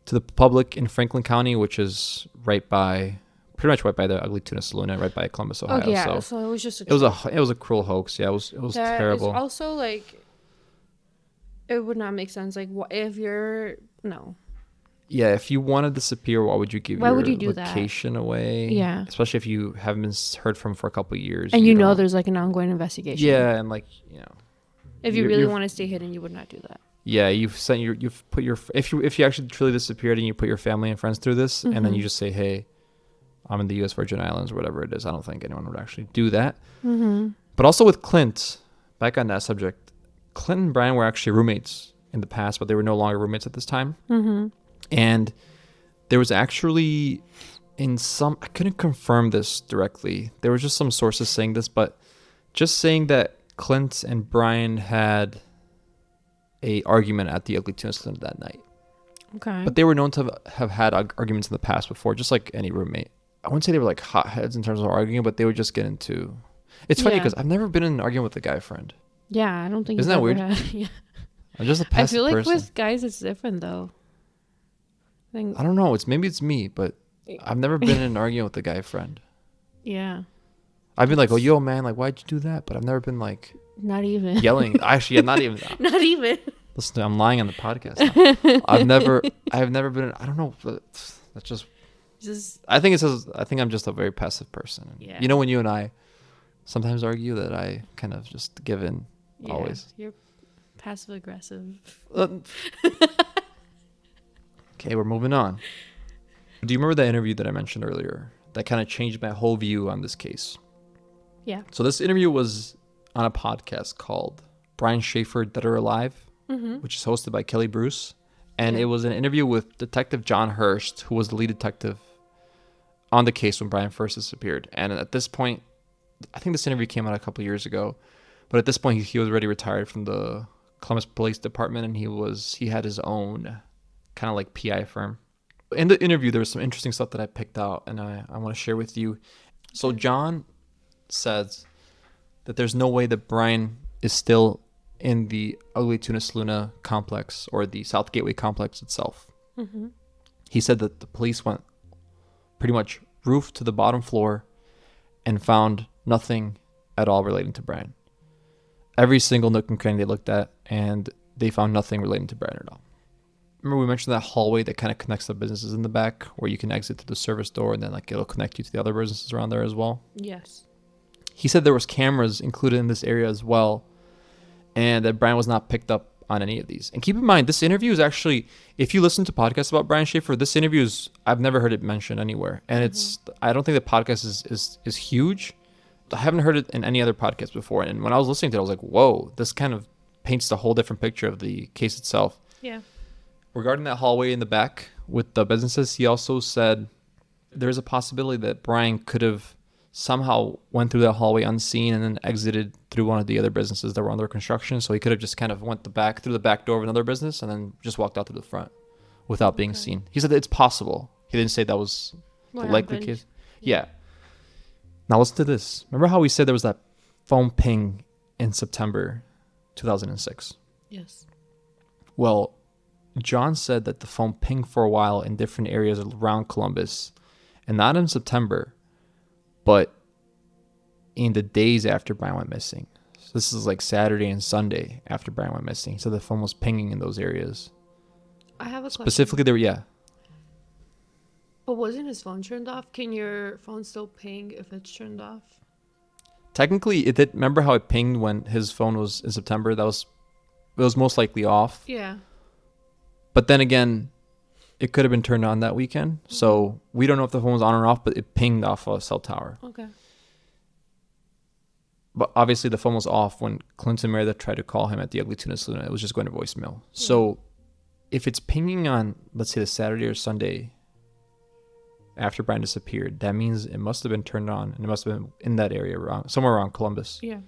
to the public in Franklin County, which is pretty much right by the Ugly Tuna Saloon, right by Columbus, Ohio. Oh yeah. So it was just it was a cruel hoax. Yeah, it was that terrible. is also like it would not make sense. Like, what if you're no? Yeah, if you want to disappear, why would you give your location away? Yeah, especially if you haven't been heard from for a couple of years, and there's like an ongoing investigation. Yeah, and like if you really want to stay hidden, you would not do that. Yeah, you've put your if you actually truly disappeared and you put your family and friends through this, and then you just say, "Hey, I'm in the U.S. Virgin Islands," or whatever it is. I don't think anyone would actually do that. But also with Clint, back on that subject, Clint and Brian were actually roommates in the past, but they were no longer roommates at this time. And there was actually I couldn't confirm this directly. There was just some sources saying this, but just saying that Clint and Brian had a argument at the Ugly Tuna Saloon that night. Okay. But they were known to have had arguments in the past before, just like any roommate. I wouldn't say they were like hotheads in terms of arguing, but they would just get into... It's funny because I've never been in an argument with a guy friend. Yeah, I don't think... Isn't that weird? Yeah. I'm just a passive person. I feel like with guys it's different though. I don't know. Maybe it's me, but I've never been in an argument with a guy friend. Yeah. I've been like, "Oh, yo, man, like, why'd you do that?" But I've never been like... Not even. Yelling. Actually, yeah, not even. Not even. Listen, I'm lying on the podcast now. I've never been... I don't know. That's just... I think I'm just a very passive person. Yeah. You know, when you and I sometimes argue, that I kind of just give in always. You're passive aggressive. Okay, we're moving on. Do you remember that interview that I mentioned earlier that kind of changed my whole view on this case? Yeah. So this interview was on a podcast called Brian Shaffer, Dead or Alive, which is hosted by Kelly Bruce. And it was an interview with Detective John Hurst, who was the lead detective on the case when Brian first disappeared. And at this point, I think this interview came out a couple years ago, but at this point he was already retired from the Columbus Police Department, and he had his own kind of like PI firm. In the interview, there was some interesting stuff that I picked out, and I want to share with you. So John says that there's no way that Brian is still in the Ugly Tuna Saloon complex or the South Gateway complex itself. He said that the police went pretty much roof to the bottom floor and found nothing at all relating to Brian. Every single nook and cranny they looked at, and they found nothing relating to Brian at all. Remember we mentioned that hallway that kind of connects the businesses in the back, where you can exit to the service door and then like it'll connect you to the other businesses around there as well? Yes. He said there was cameras included in this area as well, and that Brian was not picked up on any of these. And keep in mind, this interview is actually, if you listen to podcasts about Brian Shaffer, this interview is, I've never heard it mentioned anywhere. And it's, I don't think the podcast is huge. I haven't heard it in any other podcast before. And when I was listening to it, I was like, whoa, this kind of paints a whole different picture of the case itself. Yeah. Regarding that hallway in the back with the businesses, he also said there's a possibility that Brian could have somehow went through that hallway unseen and then exited through one of the other businesses that were under construction. So he could have just kind of went through the back door of another business and then just walked out to the front without being seen. He said that it's possible. He didn't say that was the likely case. Yeah. Now listen to this. Remember how we said there was that phone ping in September 2006? Yes. Well, John said that the phone pinged for a while in different areas around Columbus, and not in September, but in the days after Brian went missing. So this is like Saturday and Sunday after Brian went missing. So the phone was pinging in those areas. I have a question. Specifically, there, yeah. But wasn't his phone turned off? Can your phone still ping if it's turned off? Technically, it did. Remember how it pinged when his phone was in September? It was most likely off. Yeah. But then again, it could have been turned on that weekend. So we don't know if the phone was on or off, but it pinged off a cell tower. Okay. But obviously the phone was off when Clinton Meredith tried to call him at the Ugly Tuna Saloon. It was just going to voicemail. Yeah. So if it's pinging on, let's say, the Saturday or Sunday after Brian disappeared, that means it must have been turned on, and it must have been in that area, somewhere around Columbus. Yeah.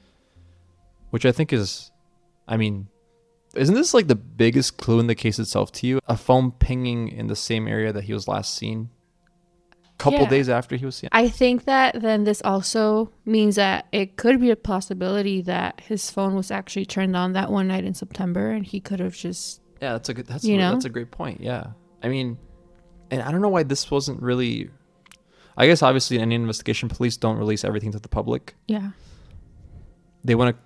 Which I think is, I mean, isn't this like the biggest clue in the case itself to you? A phone pinging in the same area that he was last seen a couple days after he was seen. I think that then this also means that it could be a possibility that his phone was actually turned on that one night in September, and he could have just... Yeah, that's a great point. Yeah. I mean, and I don't know why this wasn't really... I guess obviously in any investigation, police don't release everything to the public. Yeah. They want to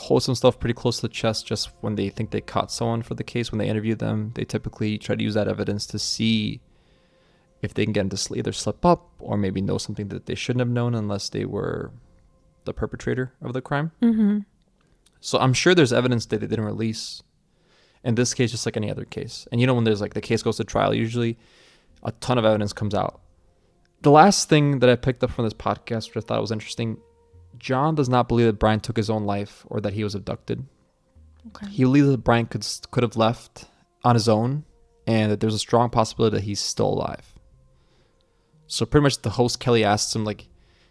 hold some stuff pretty close to the chest just when they think they caught someone for the case. When they interview them, they typically try to use that evidence to see if they can get them to either slip up or maybe know something that they shouldn't have known unless they were the perpetrator of the crime. Mm-hmm. So I'm sure there's evidence that they didn't release. In this case, just like any other case. And when there's like the case goes to trial, usually a ton of evidence comes out. The last thing that I picked up from this podcast, which I thought was interesting, John does not believe that Brian took his own life or that he was abducted. Okay. He believes that Brian could have left on his own and that there's a strong possibility that he's still alive. So pretty much the host, Kelly, asked him like,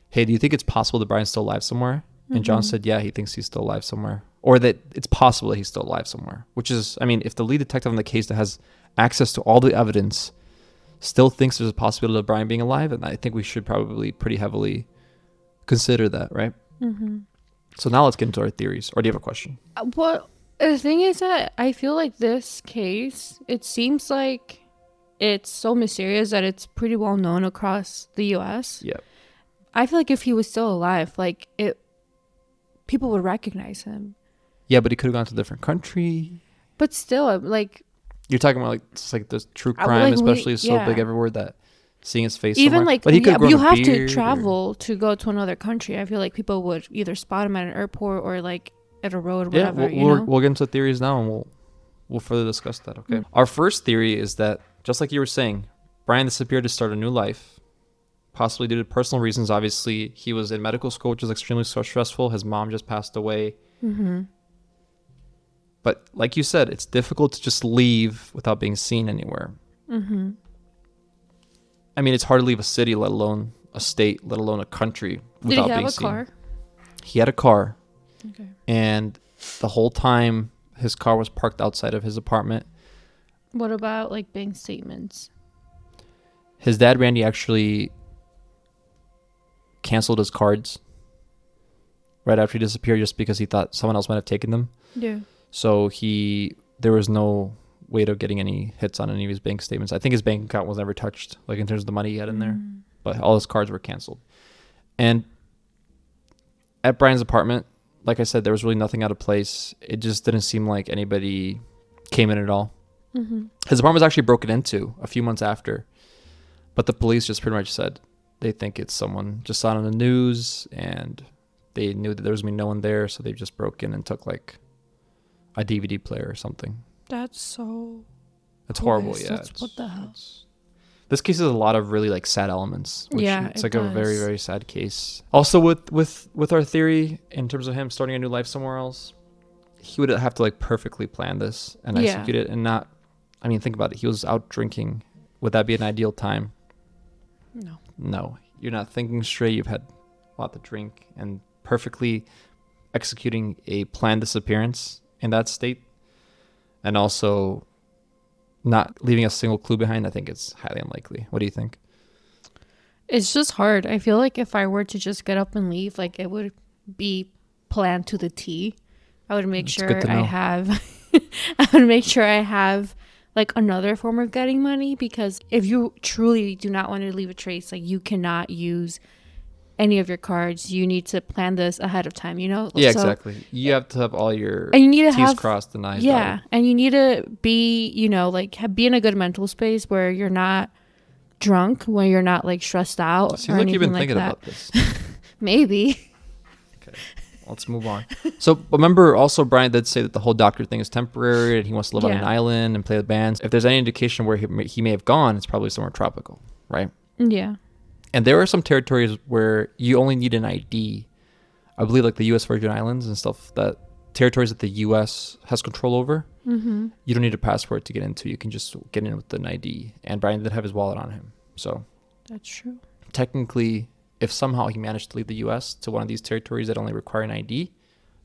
hey, do you think it's possible that Brian's still alive somewhere? Mm-hmm. And John said, yeah, he thinks he's still alive somewhere. Or that it's possible that he's still alive somewhere. Which is, I mean, if the lead detective on the case that has access to all the evidence still thinks there's a possibility of Brian being alive, then I think we should probably pretty heavily consider that, right? Mm-hmm. So now let's get into our theories. Or do you have a question? Well, the thing is that I feel like this case, it seems like it's so mysterious that it's pretty well known across the U.S. Yeah. I feel like if he was still alive, people would recognize him. Yeah, but he could have gone to a different country. But still, like... You're talking about it's like this true crime, especially is so big everywhere that seeing his face even somewhere. Like, but he could you have to travel to go to another country. I feel like people would either spot him at an airport or like at a road, whatever. We'll get into theories now, and we'll further discuss that. Okay. Mm-hmm. Our first theory is that, just like you were saying, Brian disappeared to start a new life, possibly due to personal reasons. Obviously, he was in medical school, which is extremely stressful. His mom just passed away. Mm-hmm. But like you said, it's difficult to just leave without being seen anywhere. Mm-hmm. I mean, it's hard to leave a city, let alone a state, let alone a country, without being seen. Did he have a car? He had a car. Okay. And the whole time, his car was parked outside of his apartment. What about like bank statements? His dad, Randy, actually canceled his cards right after he disappeared just because he thought someone else might have taken them. Yeah. So there was no way of getting any hits on any of his bank statements. I think his bank account was never touched, like in terms of the money he had in there. But all his cards were canceled. And at Brian's apartment, like I said, there was really nothing out of place. It just didn't seem like anybody came in at all. Mm-hmm. His apartment was actually broken into a few months after. But the police just pretty much said they think it's someone just saw it on the news and they knew that there was gonna be no one there, so they just broke in and took like a DVD player or something. That's so. It's horrible. gross. Yeah. What the hell? This case has a lot of really like sad elements. Which Yeah, it's it like a very, does. very sad case. Also, with our theory in terms of him starting a new life somewhere else, he would have to like perfectly plan this and Yeah. execute it, and not. I mean, think about it. He was out drinking. Would that be an ideal time? No. No, you're not thinking straight. You've had a lot to drink, and perfectly executing a planned disappearance in that state, and also not leaving a single clue behind. I think it's highly unlikely. What do you think? It's just hard. I feel like if I were to just get up and leave, like it would be planned to the T. I would make It's sure good to I know. have I would make sure I have like another form of getting money, because if you truly do not want to leave a trace, like you cannot use any of your cards. You need to plan this ahead of time, you know? Yeah, So- exactly. You have to have all your And you need to T's have crossed and I's yeah, dotted. and you need to be, you know, like be in a good mental space where you're not drunk, when you're not like stressed out Seems or like anything you've been like thinking that. about this. Maybe. Okay, let's move on. So remember, also Brian did say that the whole doctor thing is temporary, and he wants to live on an Yeah. island and play with bands. If there's any indication where he may have gone, it's probably somewhere tropical, right? Yeah. And there are some territories where you only need an ID. I believe like the U.S. Virgin Islands and stuff, that territories that the U.S. has control over. Mm-hmm. You don't need a passport to get into. You can just get in with an ID. And Brian did have his wallet on him. So That's true. technically, if somehow he managed to leave the U.S. to one of these territories that only require an ID,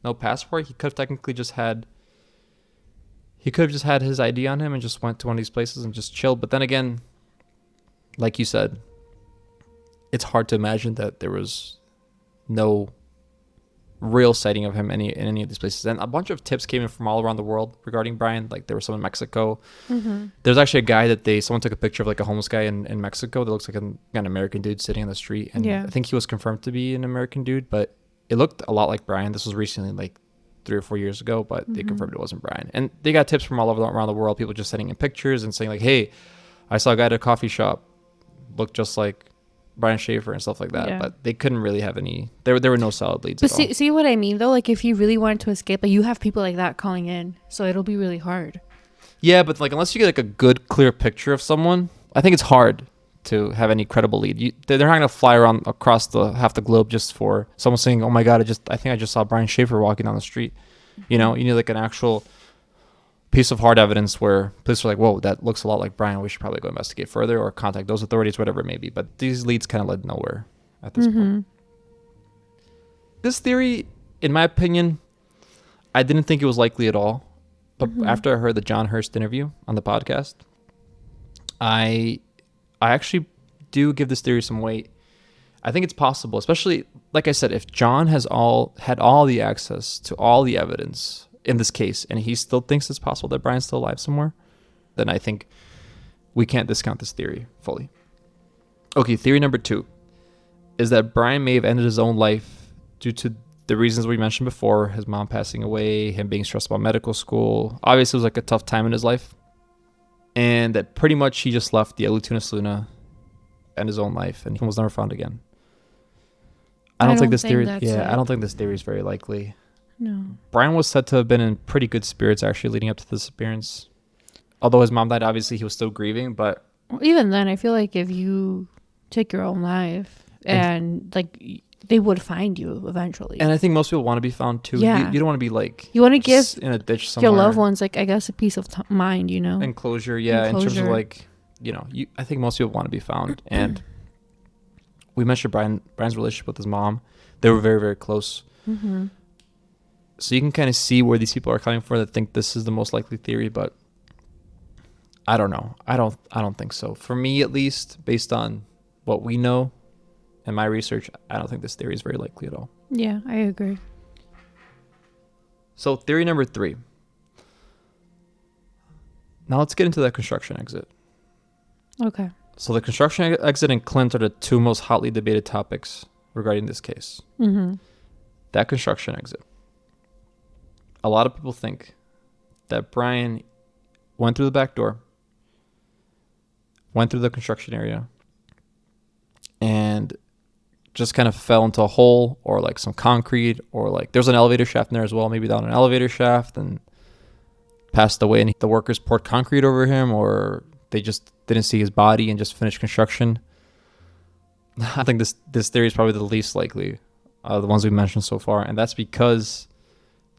no passport, he could have technically just had. He could have just had his ID on him and just went to one of these places and just chilled. But then again, like you said, it's hard to imagine that there was no real sighting of him in any of these places. And a bunch of tips came in from all around the world regarding Brian. Like there was some in Mexico. Mm-hmm. There's actually a guy that someone took a picture of, like a homeless guy in Mexico that looks like an American dude sitting on the street. And Yeah. I think he was confirmed to be an American dude, but it looked a lot like Brian. This was recently, like 3 or 4 years ago, but they Mhm. confirmed it wasn't Brian. And they got tips from all over around the world. People just sending in pictures and saying like, hey, I saw a guy at a coffee shop, looked just like Brian Shaffer and stuff like that. Yeah. But they couldn't really have any, there were no solid leads But at all. see what I mean though? Like if you really wanted to escape, like you have people like that calling in, so it'll be really hard. Yeah, but like unless you get like a good, clear picture of someone, I think it's hard to have any credible lead. They're not gonna fly around across half the globe just for someone saying, "Oh my God, I think I just saw Brian Shaffer walking down the street." You know, you need like an actual piece of hard evidence where police are like, "Whoa, that looks a lot like Brian. We should probably go investigate further or contact those authorities, whatever it may be." But these leads kind of led nowhere at this point. This theory, in my opinion, I didn't think it was likely at all. But after I heard the John Hurst interview on the podcast, I actually do give this theory some weight. I think it's possible, especially like I said, if John had all the access to all the evidence in this case, and he still thinks it's possible that Brian's still alive somewhere, then I think we can't discount this theory fully. Okay, theory number 2 is that Brian may have ended his own life due to the reasons we mentioned before: his mom passing away, him being stressed about medical school. Obviously, it was like a tough time in his life, and that pretty much he just left the Alutuna Luna and his own life, and he was never found again. I don't think this theory. Yeah, I don't think this theory is very likely. No. Brian was said to have been in pretty good spirits actually leading up to the disappearance. Although his mom died, obviously he was still grieving, but Well, even then, I feel like if you take your own life, and like they would find you eventually. and I think most people want to be found too. Yeah. You don't want to be like You want to give in a ditch somewhere. your loved ones, like I guess, a peace of mind. You know. Enclosure, yeah. In terms of Enclosure. like, I think most people want to be found. And we mentioned Brian's relationship with his mom. They were very, very close. Mm-hmm. So you can kind of see where these people are coming from that think this is the most likely theory, but I don't know. I don't think so. For me, at least, based on what we know and my research, I don't think this theory is very likely at all. Yeah, I agree. So theory number 3. Now let's get into that construction exit. Okay. So the construction exit and Clint are the 2 most hotly debated topics regarding this case. Mm-hmm. That construction exit. A lot of people think that Brian went through the back door, went through the construction area, and just kind of fell into a hole or like some concrete, or like there's an elevator shaft in there as well, maybe down an elevator shaft, and passed away, and the workers poured concrete over him, or they just didn't see his body and just finished construction. I think this theory is probably the least likely of the ones we mentioned so far, and that's because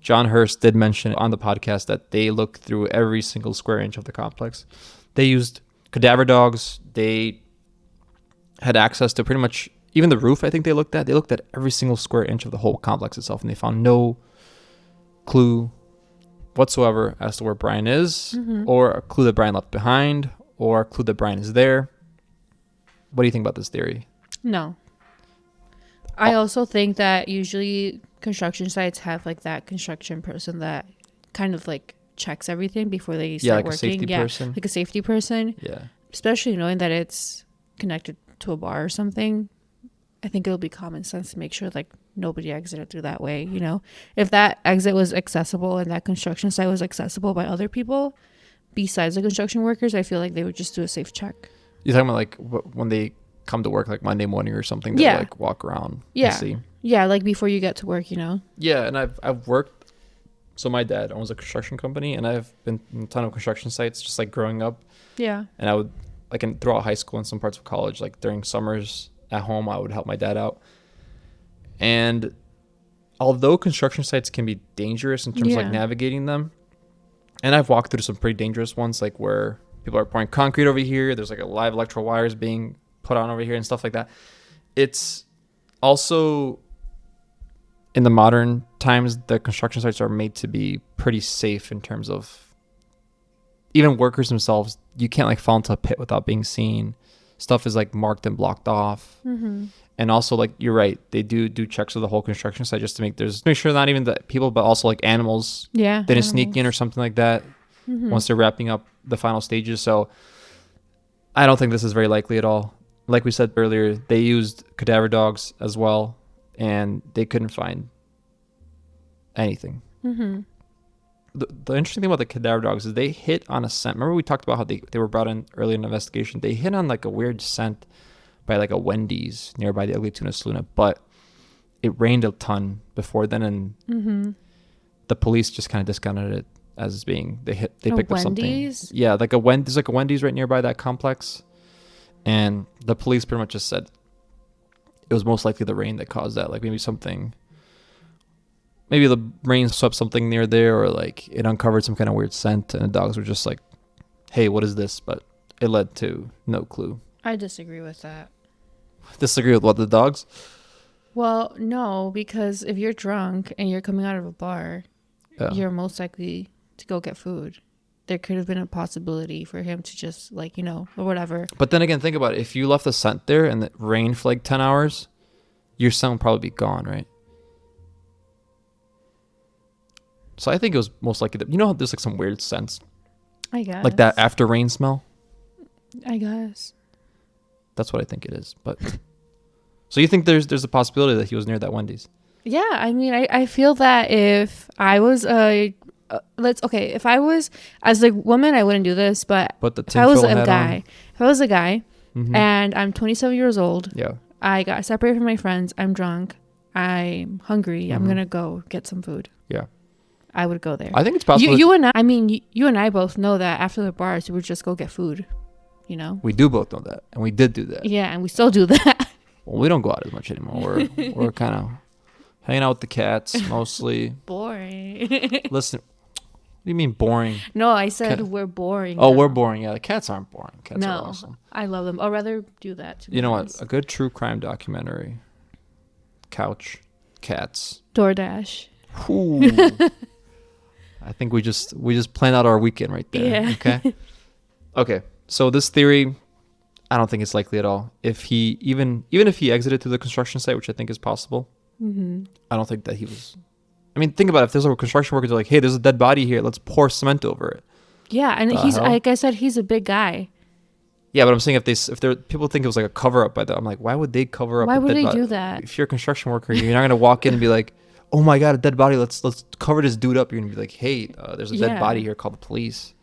John Hurst did mention on the podcast that they looked through every single square inch of the complex. They used cadaver dogs. They had access to pretty much even the roof. I think they looked at every single square inch of the whole complex itself, and they found no clue whatsoever as to where Brian is, or a clue that Brian left behind, or a clue that Brian is there. What do you think about this theory? No. I also think that usually construction sites have like that construction person that kind of like checks everything before they start like working. A safety person. Like a safety person. Yeah. Especially knowing that it's connected to a bar or something. I think it'll be common sense to make sure like nobody exited through that way, you know? If that exit was accessible and that construction site was accessible by other people besides the construction workers, I feel like they would just do a safe check. You're talking about like when they come to work like Monday morning or something, they like walk around and see. Yeah, like before you get to work, you know? Yeah, and I've worked, so my dad owns a construction company, and I've been in a ton of construction sites just like growing up. Yeah. And I would, like throughout high school and some parts of college, like during summers at home, I would help my dad out. And although construction sites can be dangerous in terms of like navigating them, and I've walked through some pretty dangerous ones, like where people are pouring concrete over here, there's like a live electrical wires being put on over here and stuff like that. It's also, in the modern times, the construction sites are made to be pretty safe in terms of even workers themselves. You can't like fall into a pit without being seen. Stuff is like marked and blocked off. And also, like, you're right, they do checks of the whole construction site just to make sure not even the people, but also like animals didn't sneak in or something like that once they're wrapping up the final stages. So I don't think this is very likely at all. Like we said earlier, they used cadaver dogs as well, and they couldn't find anything. The interesting thing about the cadaver dogs is they hit on a scent. Remember we talked about how they were brought in early in the investigation. They hit on like a weird scent by like a Wendy's nearby the Ugly Tuna Saloon, but it rained a ton before then, and the police just kind of discounted it as being they picked up something. Yeah, like there's like a Wendy's right nearby that complex. And the police pretty much just said it was most likely the rain that caused that. Like maybe the rain swept something near there, or like it uncovered some kind of weird scent, and the dogs were just like, hey, what is this? But it led to no clue. I disagree with that. Disagree with what, the dogs? Well, no, because if you're drunk and you're coming out of a bar, you're most likely to go get food. There could have been a possibility for him to just like, you know, or whatever. But then again, think about it. If you left the scent there and it rained for like 10 hours, your scent would probably be gone, right? So I think it was most likely that, you know, there's like some weird scents. I guess. Like that after rain smell. I guess. That's what I think it is. But so you think there's a possibility that he was near that Wendy's? Yeah, I mean, I feel that if I was if I was as a woman, I wouldn't do this, but if I was a guy, and I'm 27 years old, I got separated from my friends, I'm drunk, I'm hungry, I'm gonna go get some food. Yeah, I would go there. I think it's possible. You and I both know that after the bars, we would just go get food. You know, we do both know that, and we did do that. Yeah, and we still do that. Well, we don't go out as much anymore. We're kind of hanging out with the cats mostly. Boring. Listen, what do you mean boring? No, I said we're boring. Oh, we're boring. Yeah, the cats aren't boring. Cats are awesome. I love them. I'd rather do that. You know what? A good true crime documentary. Couch, cats, DoorDash. Ooh. I think we just planned out our weekend right there. Yeah. Okay. Okay. So this theory, I don't think it's likely at all. If he even if he exited through the construction site, which I think is possible, I don't think that he was. I mean, think about it. If there's a construction worker, they're like, "Hey, there's a dead body here. Let's pour cement over it." Yeah, and he's like I said, he's a big guy. Yeah, but I'm saying if people think it was like a cover up by them, I'm like, why would they cover up? Why would they do that? If you're a construction worker, you're not gonna walk in and be like, "Oh my god, a dead body. Let's cover this dude up." You're gonna be like, "Hey, there's a dead body here. Call the police."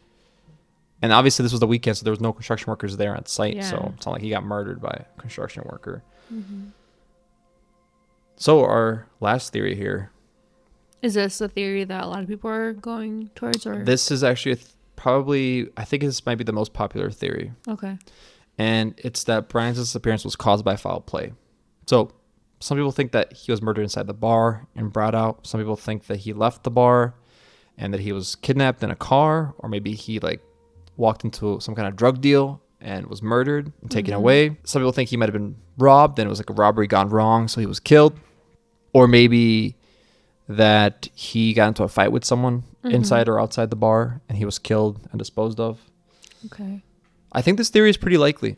And obviously this was the weekend, so there was no construction workers there at site. Yeah. So it's not like he got murdered by a construction worker. So our last theory here. Is this the theory that a lot of people are going towards, or This is actually probably, I think this might be the most popular theory. okay? And it's that Brian's disappearance was caused by foul play. So some people think that he was murdered inside the bar and brought out. Some people think that he left the bar and that he was kidnapped in a car, or maybe he like walked into some kind of drug deal and was murdered and taken away. Some people think he might have been robbed and it was like a robbery gone wrong, so he was killed. Or maybe that he got into a fight with someone inside or outside the bar and he was killed and disposed of. Okay. I think this theory is pretty likely.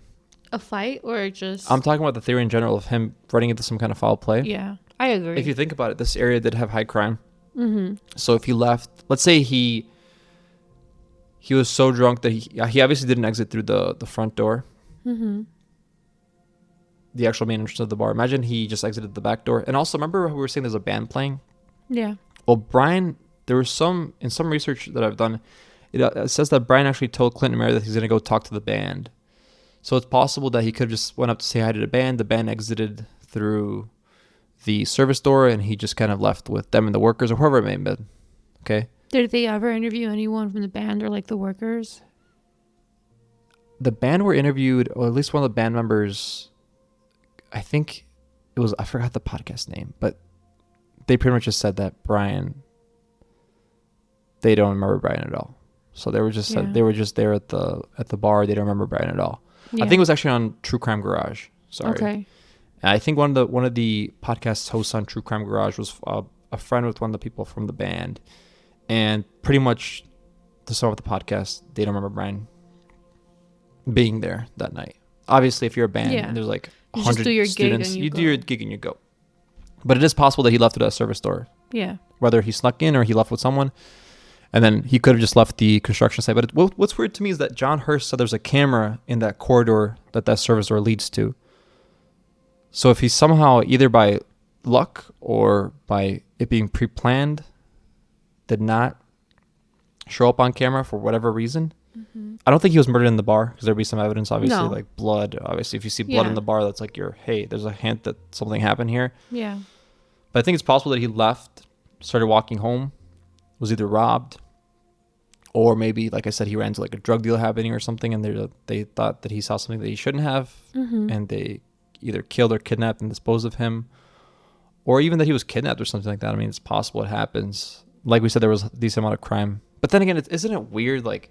A fight or just? I'm talking about the theory in general of him running into some kind of foul play. Yeah, I agree. If you think about it, this area did have high crime. Mm-hmm. So if he left, let's say he was so drunk that he obviously didn't exit through the front door, Mm-hmm. the actual main entrance of the bar. Imagine he just exited the back door. And also, remember how we were saying there's a band playing? Yeah. Well, Brian, there was some research that I've done, it says that Brian actually told Clint and Meredith he's going to go talk to the band. So it's possible that he could have just went up to say hi to the band. The band exited through the service door and he just kind of left with them and the workers or whoever it may have been. Okay. Did they ever interview anyone from the band or like the workers? The band were interviewed, or at least one of the band members, I think it was, I forgot the podcast name, but they pretty much just said that Brian, they don't remember Brian at all. So they were just they were just there at the bar. They don't remember Brian at all. Yeah. I think it was actually on True Crime Garage. Sorry. Okay. And I think one of the podcast hosts on True Crime Garage was a friend with one of the people from the band, and pretty much to start with the podcast, they don't remember Brian being there that night. Obviously, if you're a band and there's like You just 100 do your gig students, and you you go. do your gig and you go. But it is possible that he left through that service door, Yeah. whether he snuck in or he left with someone. And then he could have just left the construction site. But what's weird to me is that John Hurst said there's a camera in that corridor that service door leads to. So if he somehow, either by luck or by it being pre-planned, did not show up on camera for whatever reason, I don't think he was murdered in the bar, because there'd be some evidence, obviously, No. like blood. Obviously, if you see blood in the bar, that's like hey, there's a hint that something happened here. Yeah. But I think it's possible that he left, started walking home, was either robbed, or maybe, like I said, he ran into like a drug deal happening or something, and they thought that he saw something that he shouldn't have, and they either killed or kidnapped and disposed of him, or even that he was kidnapped or something like that. I mean, it's possible it happens. Like we said, there was a decent amount of crime. But then again, isn't it weird? Like,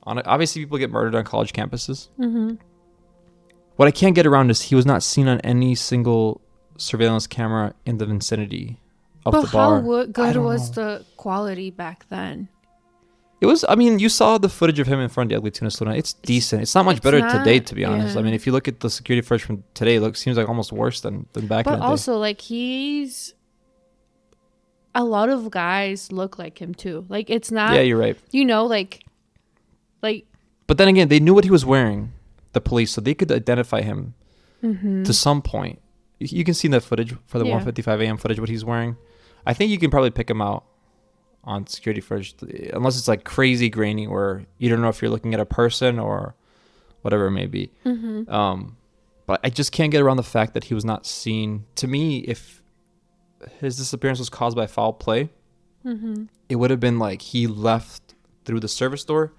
obviously people get murdered on college campuses. Mm-hmm. What I can't get around is he was not seen on any single surveillance camera in the vicinity of the bar. But how I good don't was know. the quality back then? It was, I mean, you saw the footage of him in front of the Ugly Tuna Saloon. It's decent. It's not much it's better not- today, to be honest. yeah. I mean, if you look at the security footage from today, seems like almost worse than back in But the also, like, a lot of guys look like him too. Like, it's day. not, Yeah, you're right. like, But then again, they knew what he was wearing, the police, so they could identify him to some point. You can see that footage for the Yeah. 1:55 a.m. footage, what he's wearing. I think you can probably pick him out on security footage, unless it's like crazy grainy where you don't know if you're looking at a person or whatever it may be. But I just can't get around the fact that he was not seen. To me, if his disappearance was caused by foul play, it would have been like he left through the service door.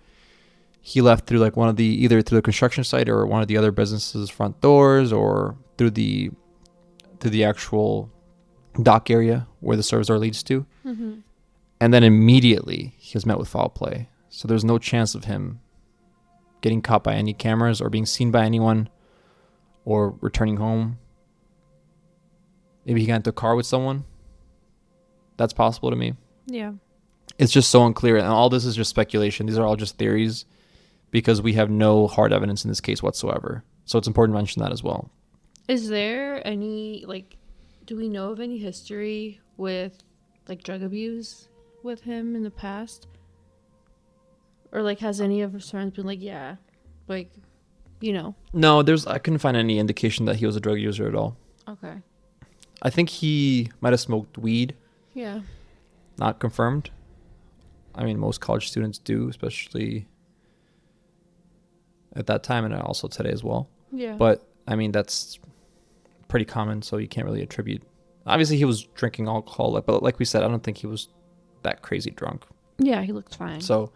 He left through like either through the construction site or one of the other businesses' front doors, or through the actual dock area where the service door leads to. And then immediately he was met with foul play. So there's no chance of him getting caught by any cameras or being seen by anyone or returning home. Maybe he got into a car with someone. That's possible to me. yeah. It's just so unclear. And all this is just speculation. These are all just theories because we have no hard evidence in this case whatsoever. So it's important to mention that as well. Is there any, like, do we know of any history with, like, drug abuse with him in the past? Or, like, has any of his friends been like, yeah, like, you know? No, I couldn't find any indication that he was a drug user at all. Okay. I think he might have smoked weed, Yeah. not confirmed. I mean, most college students do, especially at that time and also today as well. Yeah. But I mean, that's pretty common, so you can't really attribute Obviously, he was drinking alcohol, but like we said, I don't think he was that crazy drunk. Yeah, he looked fine. So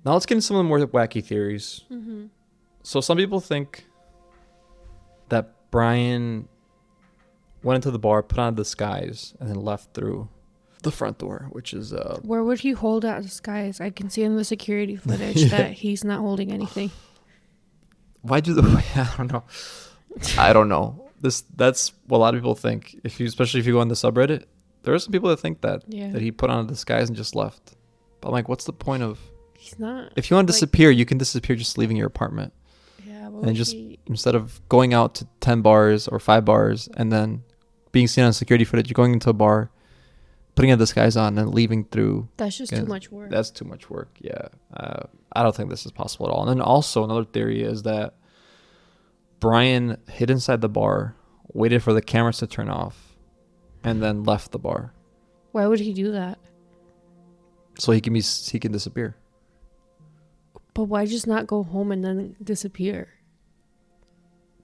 now let's get into some of the more wacky theories. Mm-hmm. So some people think that Brian went into the bar, put on a disguise, and then left through the front door, which is Where would he hold out disguise? I can see in the security footage Yeah. that he's not holding anything. why do the I don't know. That's what a lot of people think. Especially if you go on the subreddit, there are some people that think that Yeah. he put on a disguise and just left. But I'm like, what's the point of? He's not. If you want to like- disappear, you can disappear just leaving your apartment. Yeah, And just instead of going out to 10 bars or 5 bars and then being seen on security footage, you're going into a bar, putting a disguise on and leaving through. that's just too much work. That's too much work. Yeah. I don't think this is possible at all. And then also another theory is that Brian hid inside the bar, waited for the cameras to turn off, and then left the bar Why would he do that? so he can disappear. But why just not go home and then disappear?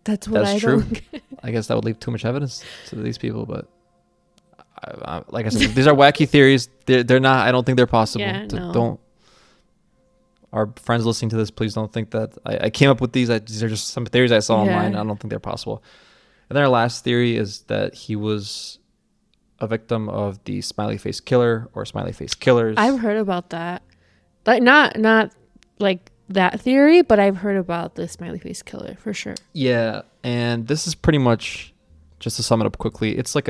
That's what That's I true. don't get. I guess that would leave too much evidence to these people, but like I said, these are wacky theories. They're not. I don't think they're possible. Yeah, no. Don't. Our friends listening to this, please don't think that I came up with these. These are just some theories I saw Yeah. online. I don't think they're possible. And then our last theory is that he was a victim of the smiley face killer or smiley face killers. I've heard about that. Like not like that theory, but I've heard about the smiley face killer for sure. Yeah, and this is pretty much, just to sum it up quickly, it's like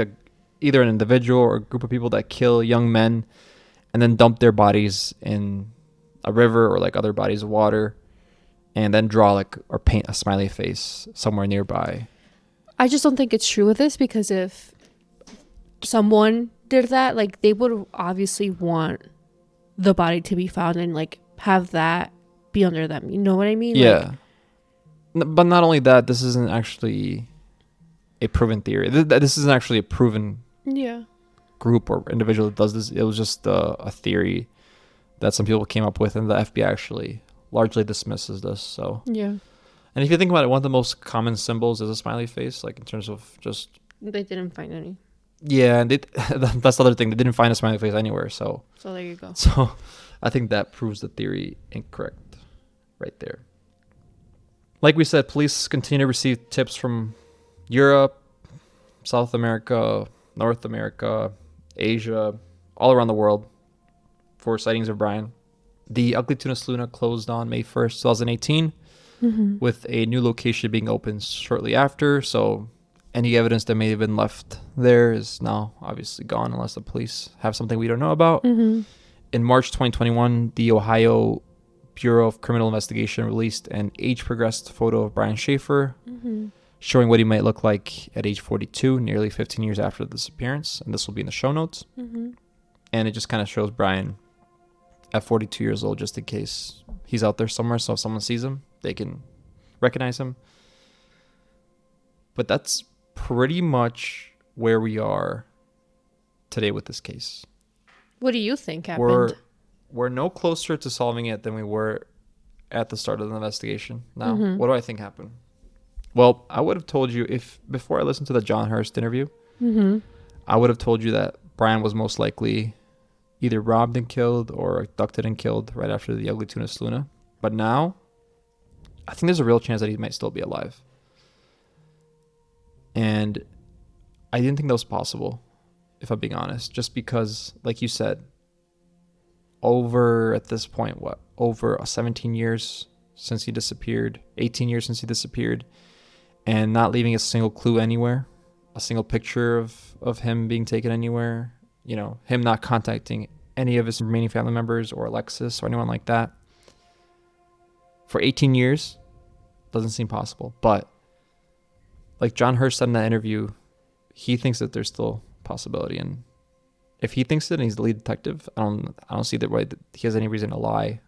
either an individual or a group of people that kill young men and then dump their bodies in a river or like other bodies of water and then draw or paint a smiley face somewhere nearby. I just don't think it's true with this because if someone did that, like they would obviously want the body to be found and like have that be under them. You know what I mean? Yeah. But not only that, this isn't actually a proven theory. This isn't actually a proven Yeah. group or individual that does this. It was just a theory that some people came up with, and the FBI actually largely dismisses this. So, Yeah. and if you think about it, one of the most common symbols is a smiley face, like in terms of just They didn't find any. yeah, and that's the other thing. They didn't find a smiley face anywhere, so So there you go. I think that proves the theory incorrect, right there. Like we said, police continue to receive tips from Europe, South America, North America, Asia, all around the world for sightings of Brian. The Ugly Tuna Saloon closed on May 1st, 2018, with a new location being opened shortly after. So any evidence that may have been left there is now obviously gone unless the police have something we don't know about. In March 2021, the Ohio Bureau of Criminal Investigation released an age-progressed photo of Brian Shaffer, showing what he might look like at age 42, nearly 15 years after the disappearance. And this will be in the show notes. And it just kind of shows Brian at 42 years old, just in case he's out there somewhere. So if someone sees him, they can recognize him. But that's pretty much where we are today with this case. What do you think happened? We're no closer to solving it than we were at the start of the investigation. Now, what do I think happened? Well, I would have told you before I listened to the John Hurst interview, I would have told you that Brian was most likely either robbed and killed or abducted and killed right after the Ugly Tuna Saloon. But now, I think there's a real chance that he might still be alive. And I didn't think that was possible, if I'm being honest, just because, like you said, over 17 years since he disappeared, 18 years since he disappeared, and not leaving a single clue anywhere, a single picture of him being taken anywhere, him not contacting any of his remaining family members or Alexis or anyone like that. For 18 years, doesn't seem possible. But like John Hurst said in that interview, he thinks that there's still possibility. And if he thinks it and he's the lead detective, I don't see the way that he has any reason to lie,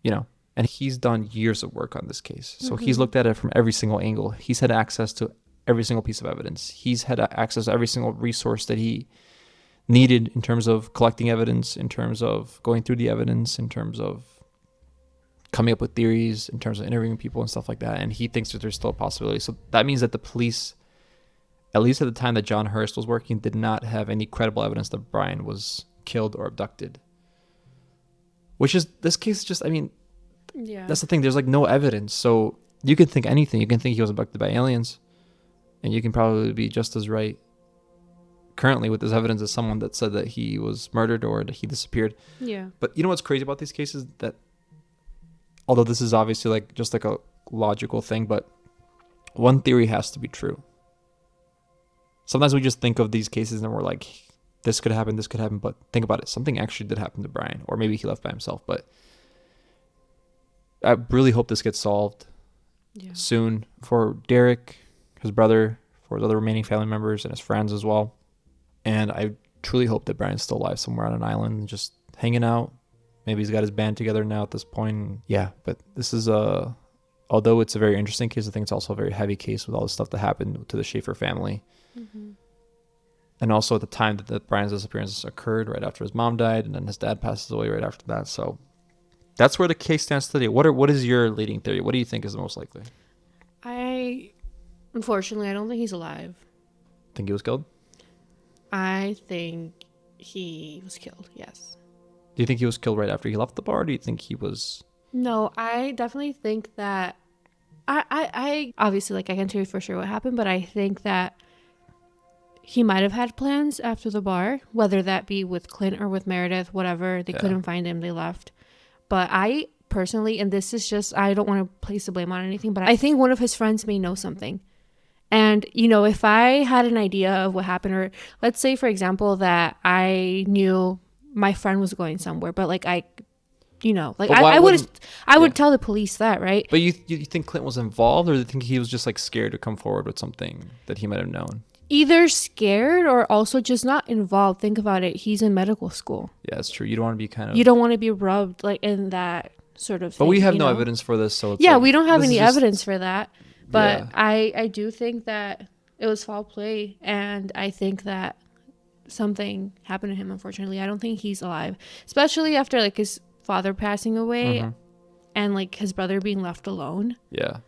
And he's done years of work on this case. So he's looked at it from every single angle. He's had access to every single piece of evidence. He's had access to every single resource that he needed in terms of collecting evidence, in terms of going through the evidence, in terms of coming up with theories, in terms of interviewing people and stuff like that. And he thinks that there's still a possibility. So that means that the police at least at the time that John Hurst was working, did not have any credible evidence that Brian was killed or abducted. Which is, this case just, I mean, Yeah. that's the thing. There's like no evidence. So you can think anything. You can think he was abducted by aliens. And you can probably be just as right currently with this evidence as someone that said that he was murdered or that he disappeared. Yeah. But you know what's crazy about these cases? That although this is obviously like just like a logical thing, but one theory has to be true. Sometimes we just think of these cases and we're like, this could happen, but think about it. Something actually did happen to Brian, or maybe he left by himself. But I really hope this gets solved soon for Derek, his brother, for his other remaining family members, and his friends as well. And I truly hope that Brian's still alive somewhere on an island, just hanging out. Maybe he's got his band together now at this point. Yeah, but this is although it's a very interesting case, I think it's also a very heavy case with all the stuff that happened to the Shaffer family. Mm-hmm. And also at the time that Brian's disappearance occurred, right after his mom died, and then his dad passes away right after that. So that's where the case stands today. What is your leading theory? What do you think is the most likely? Unfortunately, I don't think he's alive. Think he was killed? I think he was killed, yes. Do you think he was killed right after he left the bar? Or do you think he was... No, I definitely think that... I obviously, like, I can't tell you for sure what happened, but I think that he might have had plans after the bar, whether that be with Clint or with Meredith, whatever. They couldn't find him. They left. But I personally, and this is just, I don't want to place the blame on anything, but I think one of his friends may know something. And, you know, if I had an idea of what happened, or let's say, for example, that I knew my friend was going somewhere, but like I would tell the police that, right? But you think Clint was involved, or do you think he was just like scared to come forward with something that he might have known? Either scared or also just not involved. Think about it. He's in medical school. Yeah, that's true. You don't want to be kind of... You don't want to be rubbed like in that sort of thing. But we have no evidence for this, so it's yeah, like, we don't have any evidence for that. But Yeah. I do think that it was foul play, and I think that something happened to him, unfortunately. I don't think he's alive, especially after like his father passing away and like his brother being left alone. Yeah.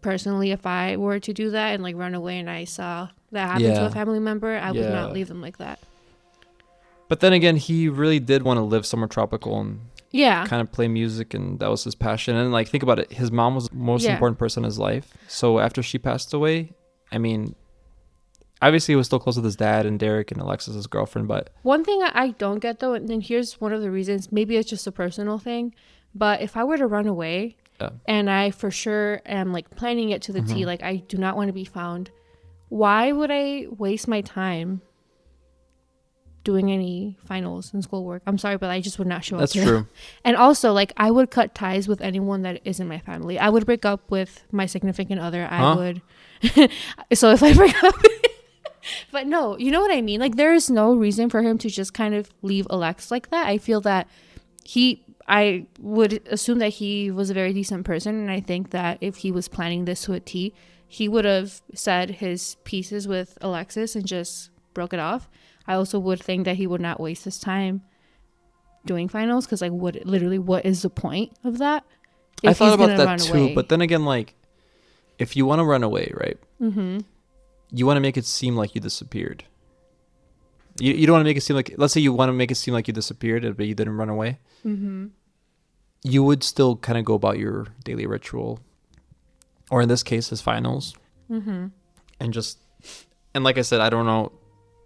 Personally, if I were to do that and like run away and I saw that happen to a family member, I would not leave them like that. But then again, he really did want to live somewhere tropical and kind of play music, and that was his passion. And like, think about it, his mom was the most important person in his life. So after she passed away, I mean, obviously he was still close with his dad and Derek and Alexis, his girlfriend. But one thing I don't get though, and here's one of the reasons, maybe it's just a personal thing, but if I were to run away and I for sure am like planning it to the T, like I do not want to be found, why would I waste my time doing any finals and schoolwork? I'm sorry, but I just would not show up. That's true. And also, like, I would cut ties with anyone that isn't my family. I would break up with my significant other. I would. So if I break up... But no, you know what I mean? Like, there is no reason for him to just kind of leave Alex like that. I feel that I would assume that he was a very decent person, and I think that if he was planning this to a T, he would have said his pieces with Alexis and just broke it off. I also would think that he would not waste his time doing finals, because like, what is the point of that? I thought about that too, but then again, like, if you want to run away, right? You want to make it seem like you disappeared. You don't want to make it seem like, let's say you want to make it seem like you disappeared, but you didn't run away. You would still kind of go about your daily ritual, or in this case, his finals, and like I said, I don't know.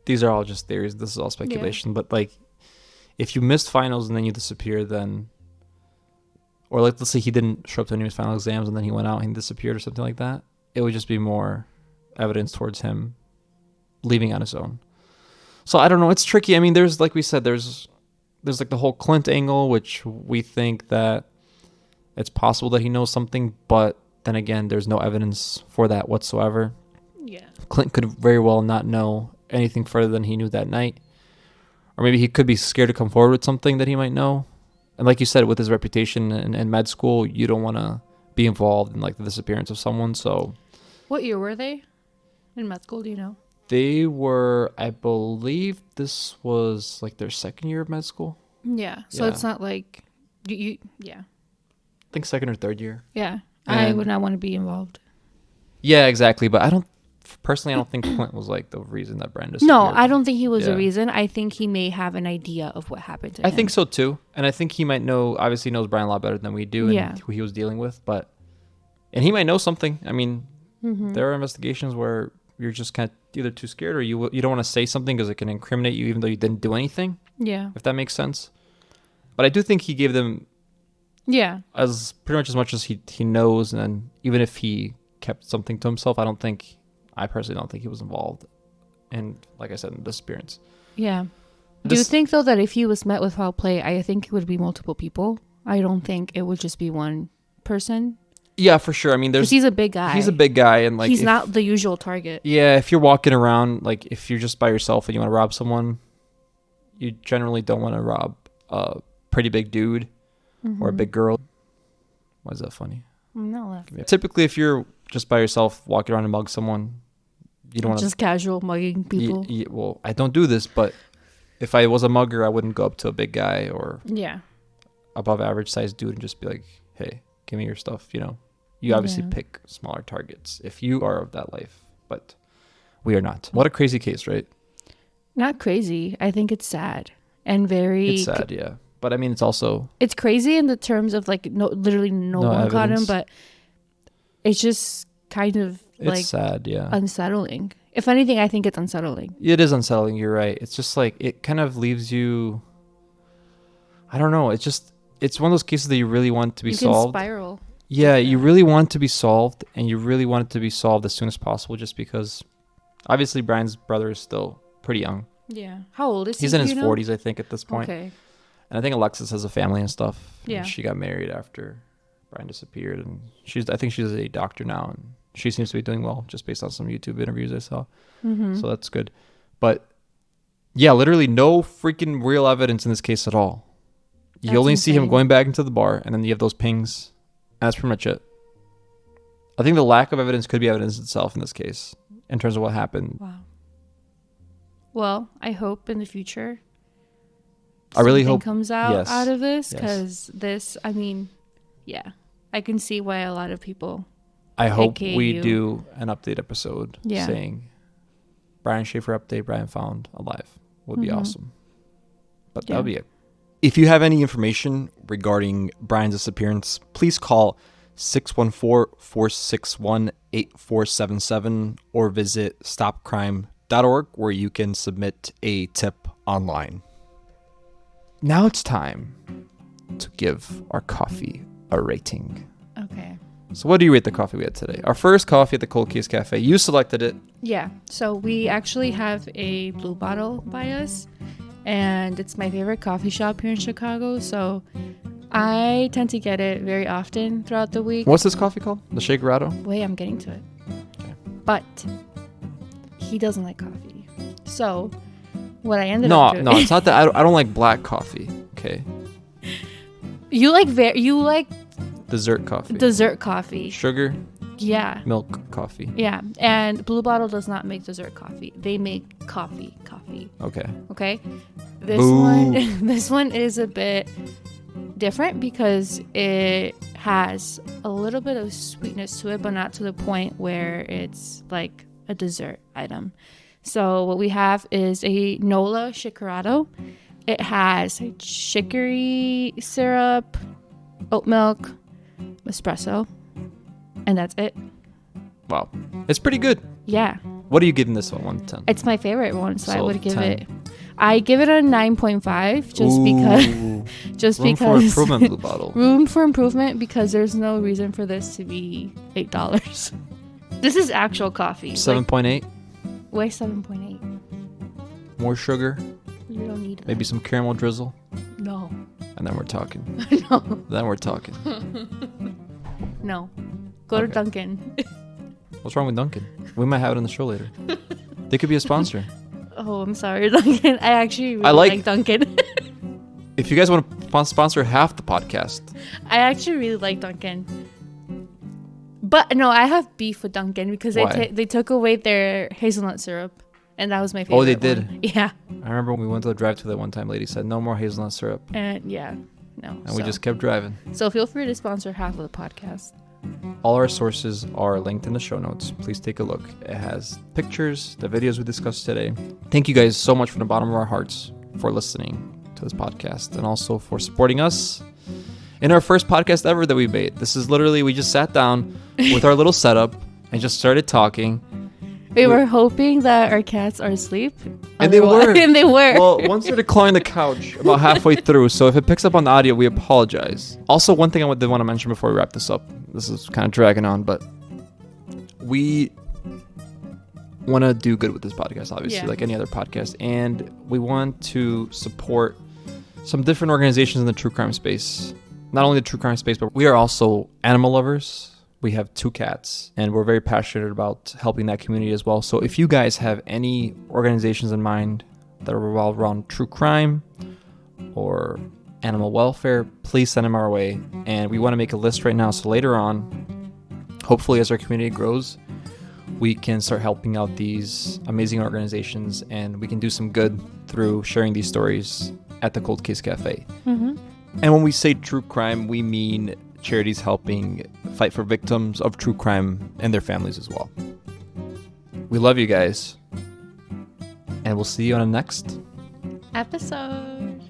These are all just theories. This is all speculation. But like, if you missed finals and then you disappeared, then, or like, let's say he didn't show up to any of his final exams and then he went out and disappeared or something like that, it would just be more evidence towards him leaving on his own. So I don't know. It's tricky. I mean, there's, like we said, there's like the whole Clint angle, which we think that it's possible that he knows something, but then again, there's no evidence for that whatsoever. Yeah. Clint could very well not know anything further than he knew that night, or maybe he could be scared to come forward with something that he might know. And like you said, with his reputation in med school, you don't want to be involved in like the disappearance of someone. So what year were they in med school, do you know? They were, I believe this was like their second year of med school. So it's not like I think second or third year. I would not want to be involved. Yeah, exactly. But I don't personally, I don't think Clint was like the reason that Brian disappeared. No, I don't think he was the Yeah. reason. I think he may have an idea of what happened to him. I think so too, and I think he might know. Obviously, knows Brian a lot better than we do, and Yeah. who he was dealing with. And he might know something. I mean, Mm-hmm. there are investigations where you're just kind of either too scared or you don't want to say something because it can incriminate you, even though you didn't do anything. Yeah. If that makes sense. But I do think he gave them Yeah. as pretty much as he knows, and then even if he kept something to himself, I personally don't think he was involved. And like I said, in the disappearance. Yeah. Do you This- think, though, that if he was met with foul play, I think it would be multiple people? I don't think it would just be one person. Yeah, for sure. I mean, Because he's a big guy. he's a big guy, and like he's not the usual target. Yeah, if you're walking around, like if you're just by yourself and you want to rob someone, you generally don't want to rob a pretty big dude or a big girl. Why is that funny? I'm not laughing. Typically, if you're just by yourself walking around and mug someone, you don't want to. Just casual mugging people. Well, I don't do this, but if I was a mugger, I wouldn't go up to a big guy or Yeah. above average sized dude and just be like, "Hey, give me your stuff." You obviously Yeah. pick smaller targets if you are of that life, but we are not. What a crazy case, right? Not crazy. I think it's sad and very. It's sad, yeah. But I mean, it's also It's crazy in the terms of like literally no No one caught him, evidence. but it's just kind of it's like sad, yeah. unsettling. If anything, I think it's unsettling. It is unsettling. You're right. It's just like it kind of leaves you. I don't know. It's one of those cases that you really want to be You can solved. spiral. Yeah, you really want it to be solved, and you really want it to be solved as soon as possible, just because obviously Brian's brother is still pretty young. Yeah. How old is he? He's in do his you know? 40s, I think, at this point. Okay. And I think Alexis has a family and stuff. Yeah. And she got married after Brian disappeared, and I think she's a doctor now, and she seems to be doing well, just based on some YouTube interviews I saw. Mm-hmm. So that's good. But yeah, literally no freaking real evidence in this case at all. You That's only see him insane. going back into the bar, and then you have those pings, and that's pretty much it. I think the lack of evidence could be evidence itself in this case, in terms of what happened. Wow. Well, I hope in the future. I really something hope- comes out yes, out of this, yes. because this. I mean, yeah, I can see why a lot of people. I hope AKA we you. do an update episode Yeah. saying Brian Shaffer update, Brian found alive. Would be Mhm. awesome. But Yeah. that'll be it. If you have any information regarding Brian's disappearance, please call 614-461-8477 or visit stopcrime.org, where you can submit a tip online. Now it's time to give our coffee a rating. Okay. So what do you rate the coffee we had today? Our first coffee at the Cold Case Cafe. You selected it. Yeah. So we actually have a blue bottle by us, and it's my favorite coffee shop here in Chicago. So I tend to get it very often throughout the week. What's this coffee called? The Shakerado? Wait, I'm getting to it. But he doesn't like coffee. So what I ended up doing. No, it's not that. I don't like black coffee. Okay. You like Dessert coffee. dessert coffee. Sugar, Yeah. milk coffee. Yeah. And Blue Bottle does not make dessert coffee. They make coffee. Okay. Okay. This Boo. one this one is a bit different because it has a little bit of sweetness to it, but not to the point where it's like a dessert item. So what we have is a Nola Shakerado. It has chicory syrup, oat milk, espresso, and that's it. Wow. It's pretty good. Yeah, What are you giving this one? 1 to 10? it's my favorite one, so I So, would give 10. it. I give it a 9.5 just because Room for improvement, Blue Bottle. room for improvement, because there's no reason for this to be $8. This is actual coffee. 7.8. Why 7.8? More sugar. You don't need that. Maybe some caramel drizzle. No. And then we're talking. No. Then we're talking. No. Go to Okay. Dunkin'. What's wrong with Dunkin'? We might have it on the show later. They could be a sponsor. Oh, I'm sorry, Dunkin'. I actually really I like like- Dunkin'. If you guys want to sponsor half the podcast, I actually really like Dunkin'. But no, I have beef with Dunkin' because Why? they took away their hazelnut syrup, and that was my favorite. Oh, they did? one. Yeah, I remember when we went to the drive-thru that one time, lady said, no more hazelnut syrup. and yeah, no. And we just kept driving. So feel free to sponsor half of the podcast. All our sources are linked in the show notes. Please take a look. It has pictures, the videos we discussed today. Thank you guys so much from the bottom of our hearts for listening to this podcast and also for supporting us in our first podcast ever that we made. This is literally, we just sat down with our little setup and just started talking. We were hoping that our cats are asleep. And they were. And they were. Well, one started clawing the couch about halfway through. So if it picks up on the audio, we apologize. Also, one thing I did want to mention before we wrap this up. This is kind of dragging on, but we want to do good with this podcast, obviously, like any other podcast. And we want to support some different organizations in the true crime space. Not only the true crime space, but we are also animal lovers. We have 2 cats, and we're very passionate about helping that community as well. So if you guys have any organizations in mind that are revolved around true crime or animal welfare, please send them our way. And we want to make a list right now, so later on, hopefully as our community grows, we can start helping out these amazing organizations, and we can do some good through sharing these stories at the Cold Case Cafe. And when we say true crime, we mean charities helping fight for victims of true crime and their families as well. We love you guys, and we'll see you on the next episode.